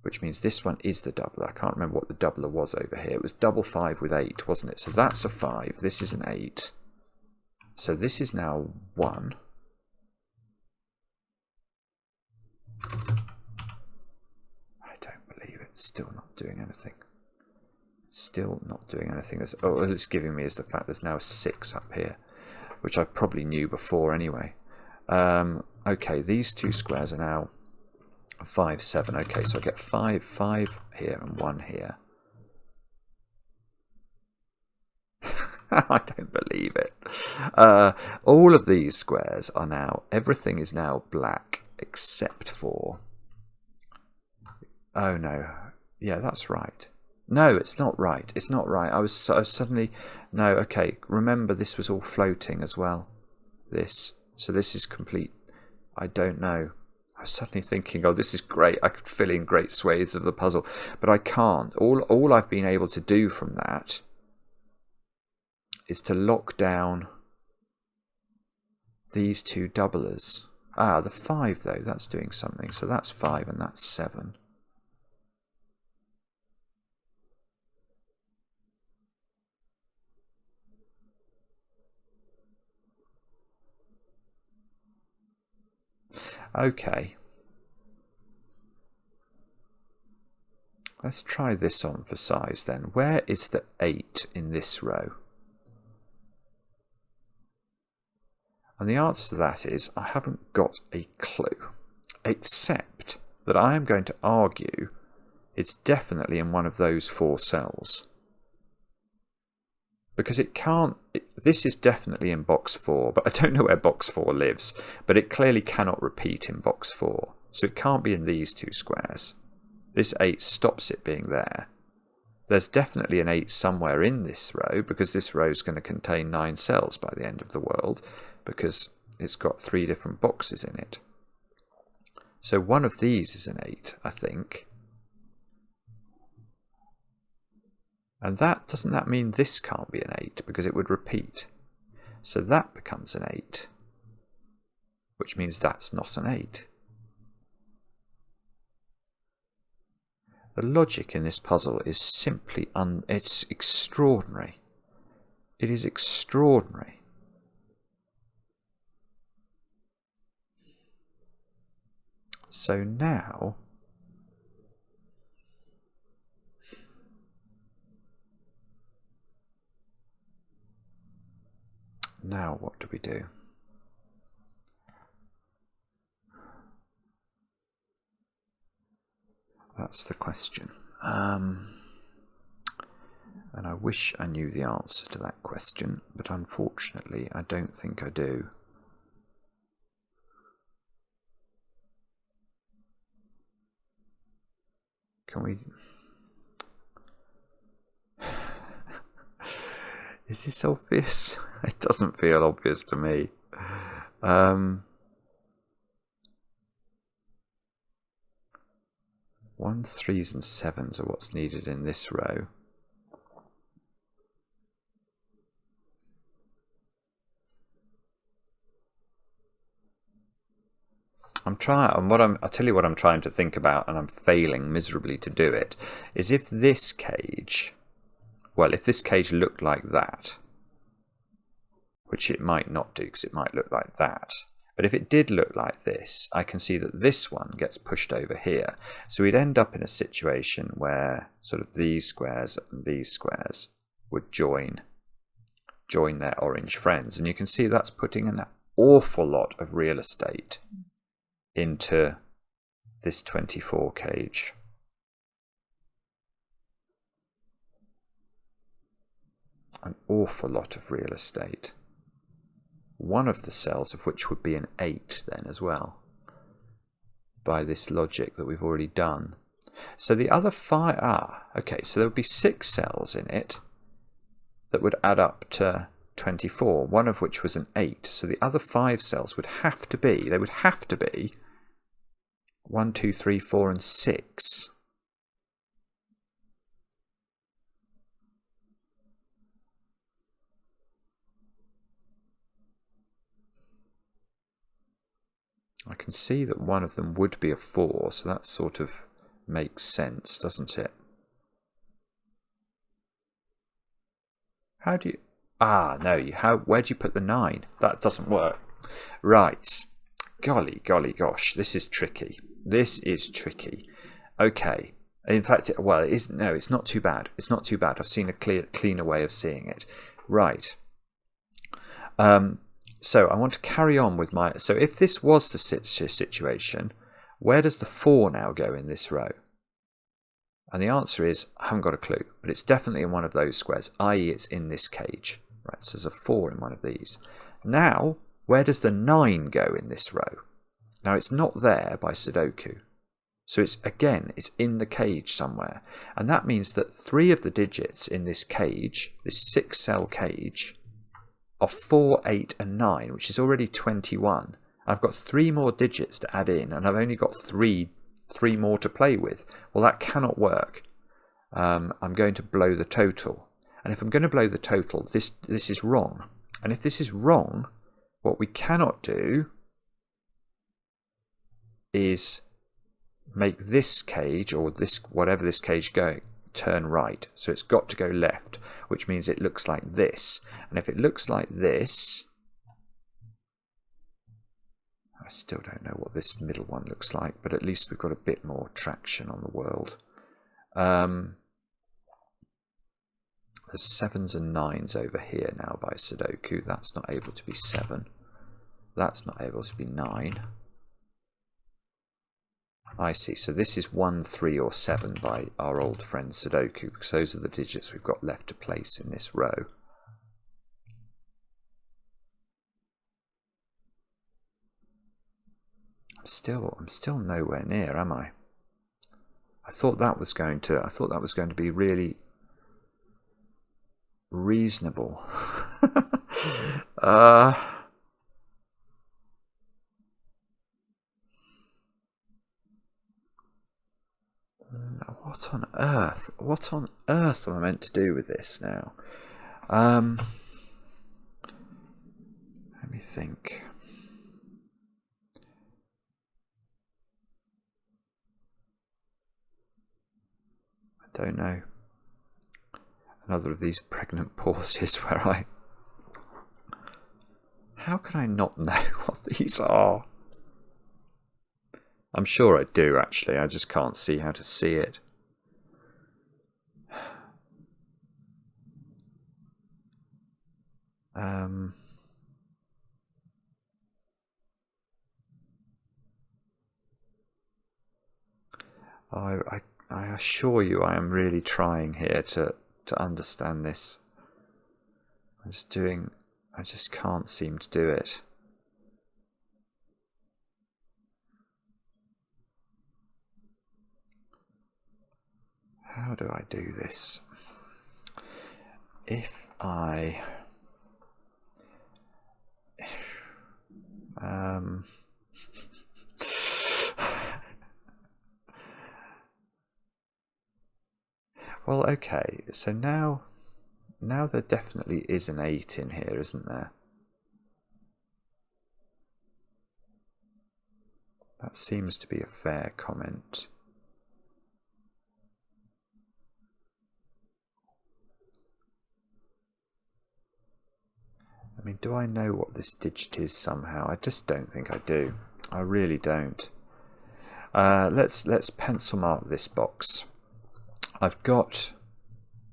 Speaker 1: which means this one is the doubler. I can't remember what the doubler was over here. It was double 5 with 8, wasn't it? So that's a 5. This is an 8. So this is now 1. I don't believe it. Still not doing anything. Still not doing anything. All it's giving me is the fact there's now a 6 up here, which I probably knew before anyway. Okay, these two squares are now 5, 7. Okay, so I get 5, 5 here and 1 here. I don't believe it. All of these squares are now, everything is now black except for... Oh no, yeah, that's right. No, it's not right. It's not right. I was suddenly... No, okay, remember this was all floating as well. This. So this is complete... I don't know. I was suddenly thinking, oh, this is great. I could fill in great swathes of the puzzle. But I can't. All I've been able to do from that is to lock down these two doublers. Ah, the 5, though, that's doing something. So that's 5 and that's 7. Okay. Let's try this on for size then. Where is the 8 in this row? And the answer to that is I haven't got a clue, except that I am going to argue it's definitely in one of those 4 cells. Because it can't... this is definitely in box 4, but I don't know where box 4 lives. But it clearly cannot repeat in box 4. So it can't be in these 2 squares. This 8 stops it being there. There's definitely an 8 somewhere in this row, because this row is going to contain 9 cells by the end of the world, because it's got 3 different boxes in it. So one of these is an 8, I think. And that, doesn't that mean this can't be an 8, because it would repeat? So that becomes an 8, which means that's not an 8. The logic in this puzzle is simply it's extraordinary. It is extraordinary. So now what do we do? That's the question. And I wish I knew the answer to that question, but unfortunately I don't think I do. Can we... Is this obvious? It doesn't feel obvious to me. 1s, 3s and 7s are what's needed in this row. I'll tell you what I'm trying to think about, and I'm failing miserably to do it, is if this cage, well, if this cage looked like that, which it might not do because it might look like that, but if it did look like this, I can see that this one gets pushed over here. So we'd end up in a situation where sort of these squares and these squares would join their orange friends. And you can see that's putting an awful lot of real estate into this 24 cage. An awful lot of real estate. One of the cells of which would be an 8 then as well, by this logic that we've already done. So the other 5, okay, so there would be 6 cells in it that would add up to 24, one of which was an 8. So the other 5 cells would have to be, 1, 2, 3, 4 and 6. I can see that one of them would be a 4, so that sort of makes sense, doesn't it? How do you... no, where do you put the 9? That doesn't work. Right. Golly, gosh, this is tricky. This is tricky. Okay. In fact, well, it isn't. No, it's not too bad. It's not too bad. I've seen a cleaner way of seeing it. Right. So I want to carry on with my... So if this was the situation, where does the 4 now go in this row? And the answer is, I haven't got a clue, but it's definitely in one of those squares, i.e. it's in this cage. Right, so there's a 4 in one of these. Now, where does the 9 go in this row? Now, it's not there by Sudoku. So it's, again, it's in the cage somewhere. And that means that 3 of the digits in this cage, this 6-cell cage, are 4, 8, and 9, which is already 21. I've got 3 more digits to add in, and I've only got three more to play with. Well, that cannot work. I'm going to blow the total. And if I'm going to blow the total, this is wrong. And if this is wrong, what we cannot do is make this cage, or this, whatever this cage going, turn right. So it's got to go left, which means it looks like this. And if it looks like this, I still don't know what this middle one looks like, but at least we've got a bit more traction on the world. There's 7s and 9s over here now by Sudoku. That's not able to be 7. That's not able to be 9. I see. So this is 1, 3, or 7 by our old friend Sudoku, because those are the digits we've got left to place in this row. I'm still nowhere near, am I? I thought that was going to be really reasonable. What on earth? What on earth am I meant to do with this now? Let me think. I don't know. Another of these pregnant pauses where I... How can I not know what these are? I'm sure I do, actually. I just can't see how to see it. I assure you I am really trying here to understand this. I just can't seem to do it. How do I do this? If I... Well, okay, so now there definitely is an 8 in here, isn't there? That seems to be a fair comment. I mean, do I know what this digit is somehow? I just don't think I do. I really don't. Let's pencil mark this box. I've got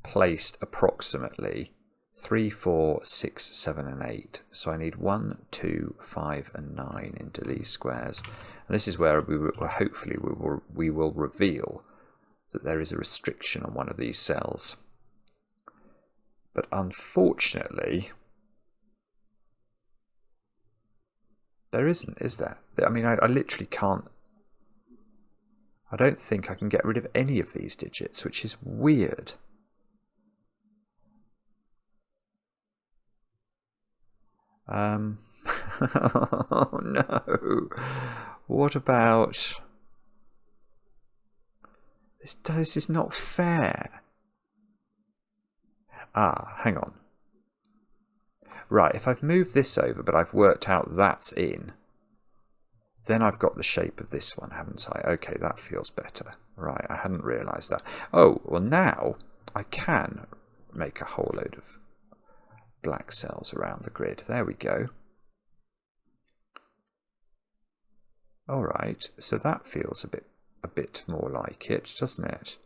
Speaker 1: placed approximately 3, 4, 6, 7, and 8. So I need 1, 2, 5, and 9 into these squares. And this is where hopefully we will reveal that there is a restriction on one of these cells. But unfortunately, there isn't, is there? I mean, I literally can't. I don't think I can get rid of any of these digits, which is weird. Oh no. What about... This is not fair. Ah, hang on. Right, if I've moved this over, but I've worked out that's in, then I've got the shape of this one, haven't I? Okay, that feels better. Right, I hadn't realised that. Oh, well now I can make a whole load of black cells around the grid. There we go. Alright, so that feels a bit more like it, doesn't it?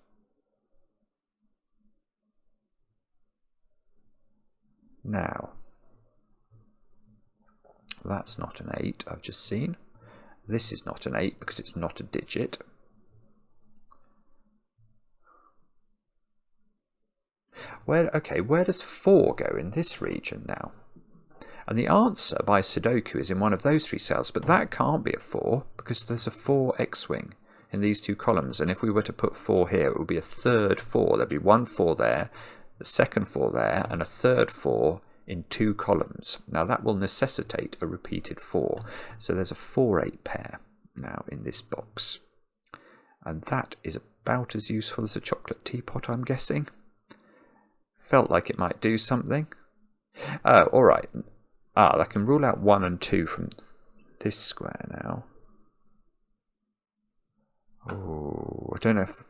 Speaker 1: Now, That's not an 8, I've just seen. This is not an 8 because it's not a digit. Okay, where does 4 go in this region now? And the answer by Sudoku is in one of those 3 cells, but that can't be a 4 because there's a 4 X-wing in these 2 columns. And if we were to put 4 here, it would be a third 4. There'd be one 4 there, the second 4 there, and a third 4 in 2 columns. Now that will necessitate a repeated 4. So there's a 4-8 pair now in this box. And that is about as useful as a chocolate teapot, I'm guessing. Felt like it might do something. Oh, alright. I can rule out 1 and 2 from this square now. Oh, I don't know if...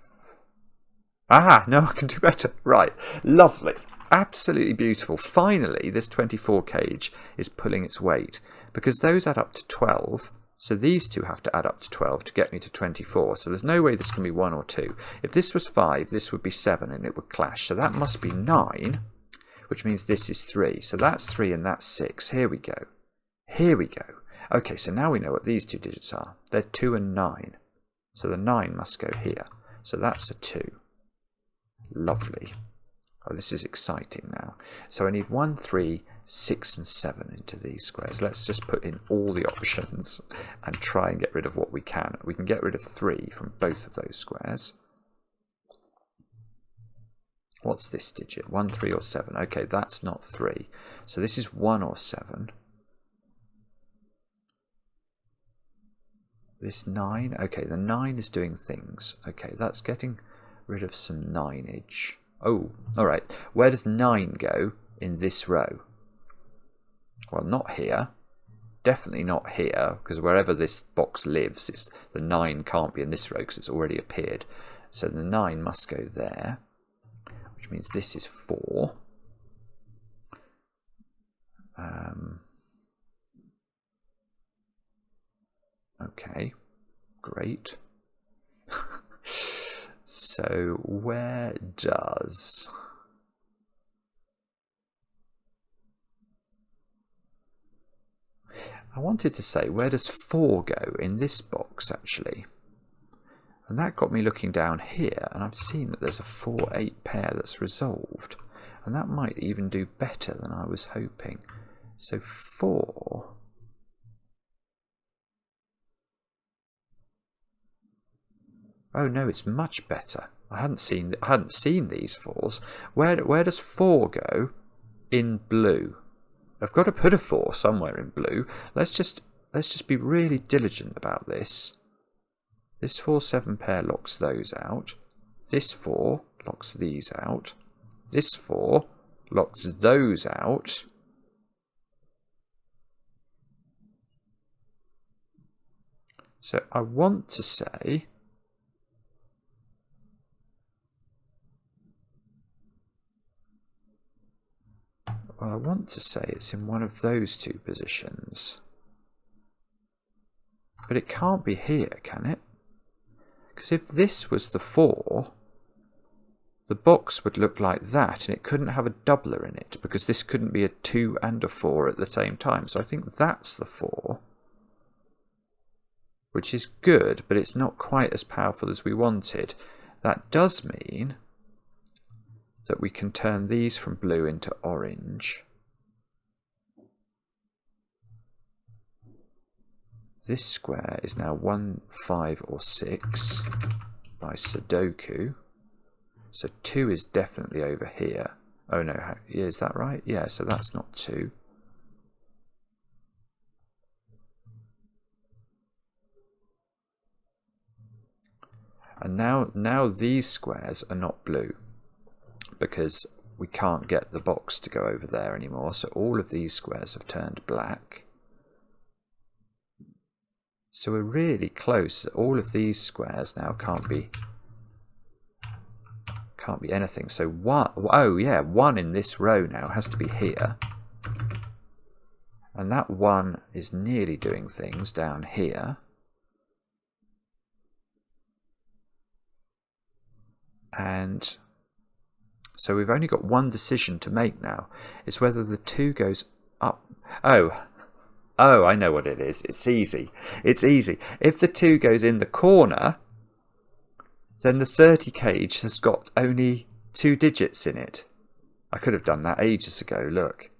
Speaker 1: Ah, no, I can do better. Right, lovely. Absolutely beautiful. Finally, this 24 cage is pulling its weight, because those add up to 12, so these two have to add up to 12 to get me to 24, so there's no way this can be 1 or 2. If this was 5, this would be 7 and it would clash, so that must be 9, which means this is 3. So that's 3 and that's 6. Here we go. Here we go. Okay, so now we know what these 2 digits are. They're 2 and 9. So the 9 must go here. So that's a 2. Lovely. Oh, this is exciting now. So I need 1, 3, 6 and 7 into these squares. Let's just put in all the options and try and get rid of what we can. We can get rid of 3 from both of those squares. What's this digit? 1, 3 or 7? Okay, that's not 3. So this is 1 or 7. This 9. Okay, the 9 is doing things. Okay, that's getting rid of some 9-age. Oh, alright. Where does 9 go in this row? Well, not here. Definitely not here, because wherever this box lives, the 9 can't be in this row because it's already appeared. So the 9 must go there, which means this is 4. Okay, great. So where does... I wanted to say, where does 4 go in this box, actually? And that got me looking down here, and I've seen that there's a 4-8 pair that's resolved. And that might even do better than I was hoping. So 4... Oh no, it's much better. I hadn't seen these 4s. Where does 4 go in blue? I've got to put a 4 somewhere in blue. Let's just be really diligent about this. This 4-7 pair locks those out. This 4 locks these out. This 4 locks those out. So I want to say... Well, I want to say it's in one of those 2 positions. But it can't be here, can it? Because if this was the 4, the box would look like that, and it couldn't have a doubler in it, because this couldn't be a 2 and a 4 at the same time. So I think that's the 4, which is good, but it's not quite as powerful as we wanted. That does mean that we can turn these from blue into orange. This square is now 1, 5 or 6 by Sudoku. So 2 is definitely over here. Oh no, is that right? Yeah, so that's not 2. And now these squares are not blue, because we can't get the box to go over there anymore, so all of these squares have turned black. So we're really close. All of these squares now can't be anything. So 1, oh yeah, 1 in this row now has to be here. And that 1 is nearly doing things down here. And so we've only got one decision to make now. It's whether the 2 goes up. Oh, Oh, I know what it is. It's easy. It's easy. If the 2 goes in the corner, then the 30 cage has got only 2 digits in it. I could have done that ages ago, look.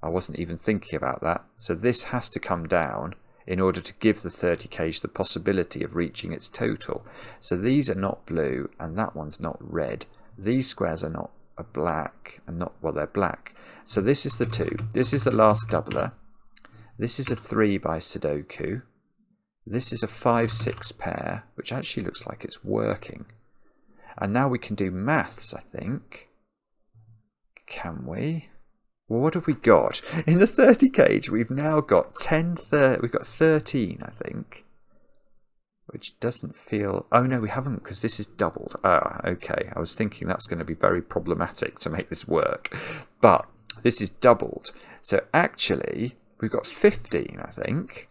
Speaker 1: I wasn't even thinking about that. So this has to come down in order to give the 30 cage the possibility of reaching its total. So these are not blue and that one's not red. These squares are not black and not, well, they're black. So this is the 2. This is the last doubler. This is a 3 by Sudoku. This is a 5-6 pair, which actually looks like it's working. And now we can do maths, I think. Can we? Well, what have we got? In the 30 cage, we've now got 13, we've got 13, I think. Which doesn't feel... Oh, no, we haven't, because this is doubled. Ah, okay. I was thinking that's going to be very problematic to make this work. But this is doubled. So actually, we've got 15, I think.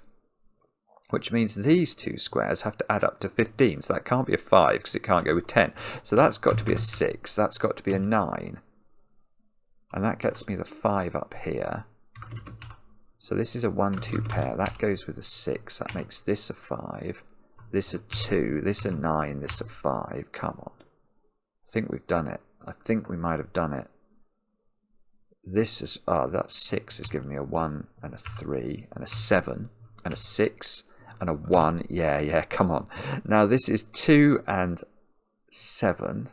Speaker 1: Which means these 2 squares have to add up to 15. So that can't be a 5, because it can't go with 10. So that's got to be a 6. That's got to be a 9. And that gets me the 5 up here. So this is a 1-2 pair. That goes with a 6. That makes this a 5. This a 2. This a 9. This a 5. Come on. I think we've done it. I think we might have done it. This is... Oh, that 6 is giving me a 1 and a 3 and a 7 and a 6 and a 1. Yeah, come on. Now this is 2 and 7.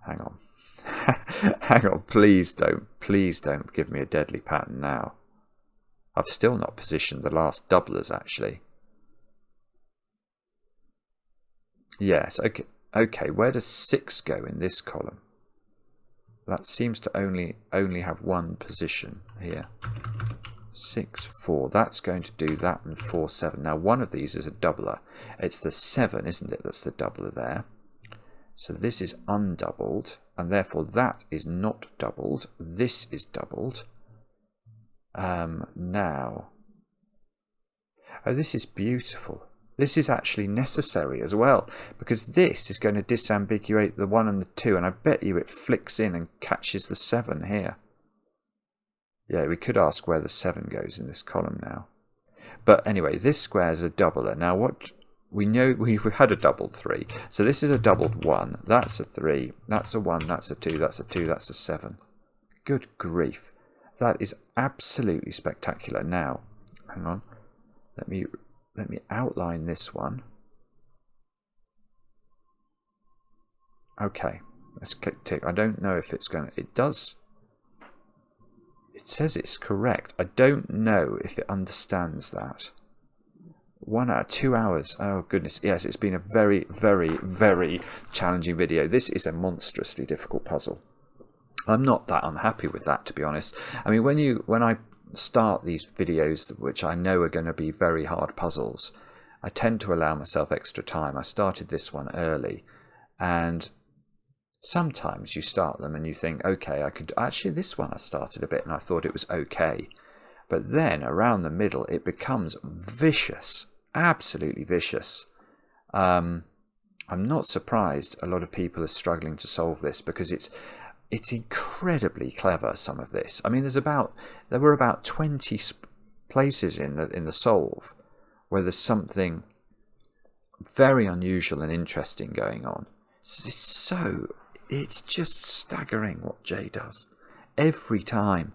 Speaker 1: Hang on. Hang on, please don't give me a deadly pattern now. I've still not positioned the last doublers, actually. Yes, okay, where does 6 go in this column? That seems to only have one position here. 6, 4, that's going to do that, and 4, 7. Now one of these is a doubler. It's the 7, isn't it, that's the doubler there. So this is undoubled, and therefore that is not doubled. This is doubled. Now, oh, this is beautiful. This is actually necessary as well, because this is going to disambiguate the 1 and the 2, and I bet you it flicks in and catches the 7 here. Yeah, we could ask where the 7 goes in this column now. But anyway, this square is a doubler. Now what... We know we had a doubled 3. So this is a doubled 1. That's a 3. That's a 1. That's a 2. That's a 2. That's a 7. Good grief. That is absolutely spectacular. Now, hang on. Let me outline this one. Okay. Let's click tick. I don't know if it's going to... It does... It says it's correct. I don't know if it understands that. 1 hour, 2 hours. Oh goodness, yes, it's been a very, very, very challenging video. This is a monstrously difficult puzzle. I'm not that unhappy with that, to be honest. I mean, when I start these videos, which I know are going to be very hard puzzles, I tend to allow myself extra time. I started this one early, and sometimes you start them and you think, okay, I could... Actually, this one I started a bit and I thought it was okay. But then around the middle, it becomes vicious, absolutely vicious. I'm not surprised a lot of people are struggling to solve this, because it's incredibly clever, some of this. I mean, there were about 20 places in the solve where there's something very unusual and interesting going on. It's just staggering what Jay does every time.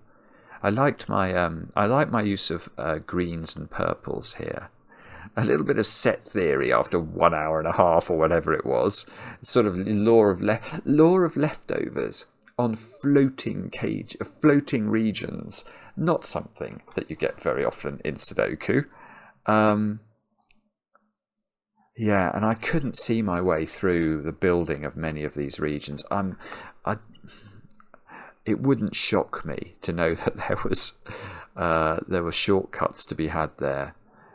Speaker 1: I like my use of greens and purples here. A little bit of set theory after 1 hour and a half or whatever it was. Sort of law of leftovers on floating regions. Not something that you get very often in Sudoku. Yeah, and I couldn't see my way through the building of many of these regions. It wouldn't shock me to know that there were shortcuts to be had there,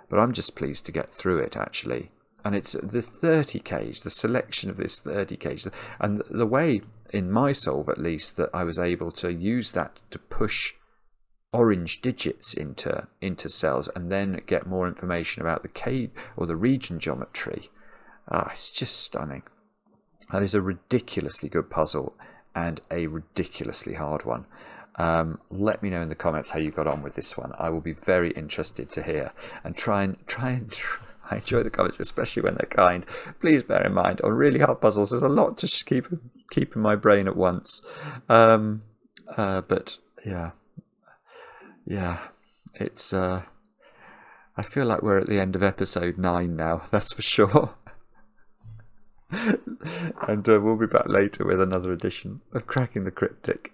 Speaker 1: but I'm just pleased to get through it, actually. And it's the 30 cage, the selection of this 30 cage, and the way, in my solve at least, that I was able to use that to push orange digits into cells and then get more information about the cage or the region geometry. It's just stunning. That is a ridiculously good puzzle and a ridiculously hard one. Let me know in the comments how you got on with this one. I will be very interested to hear, and try and I enjoy the comments, especially when they're kind. Please bear in mind, on really hard puzzles, there's a lot to keep in my brain at once. But yeah, it's. I feel like we're at the end of episode 9 now. That's for sure. And we'll be back later with another edition of Cracking the Cryptic.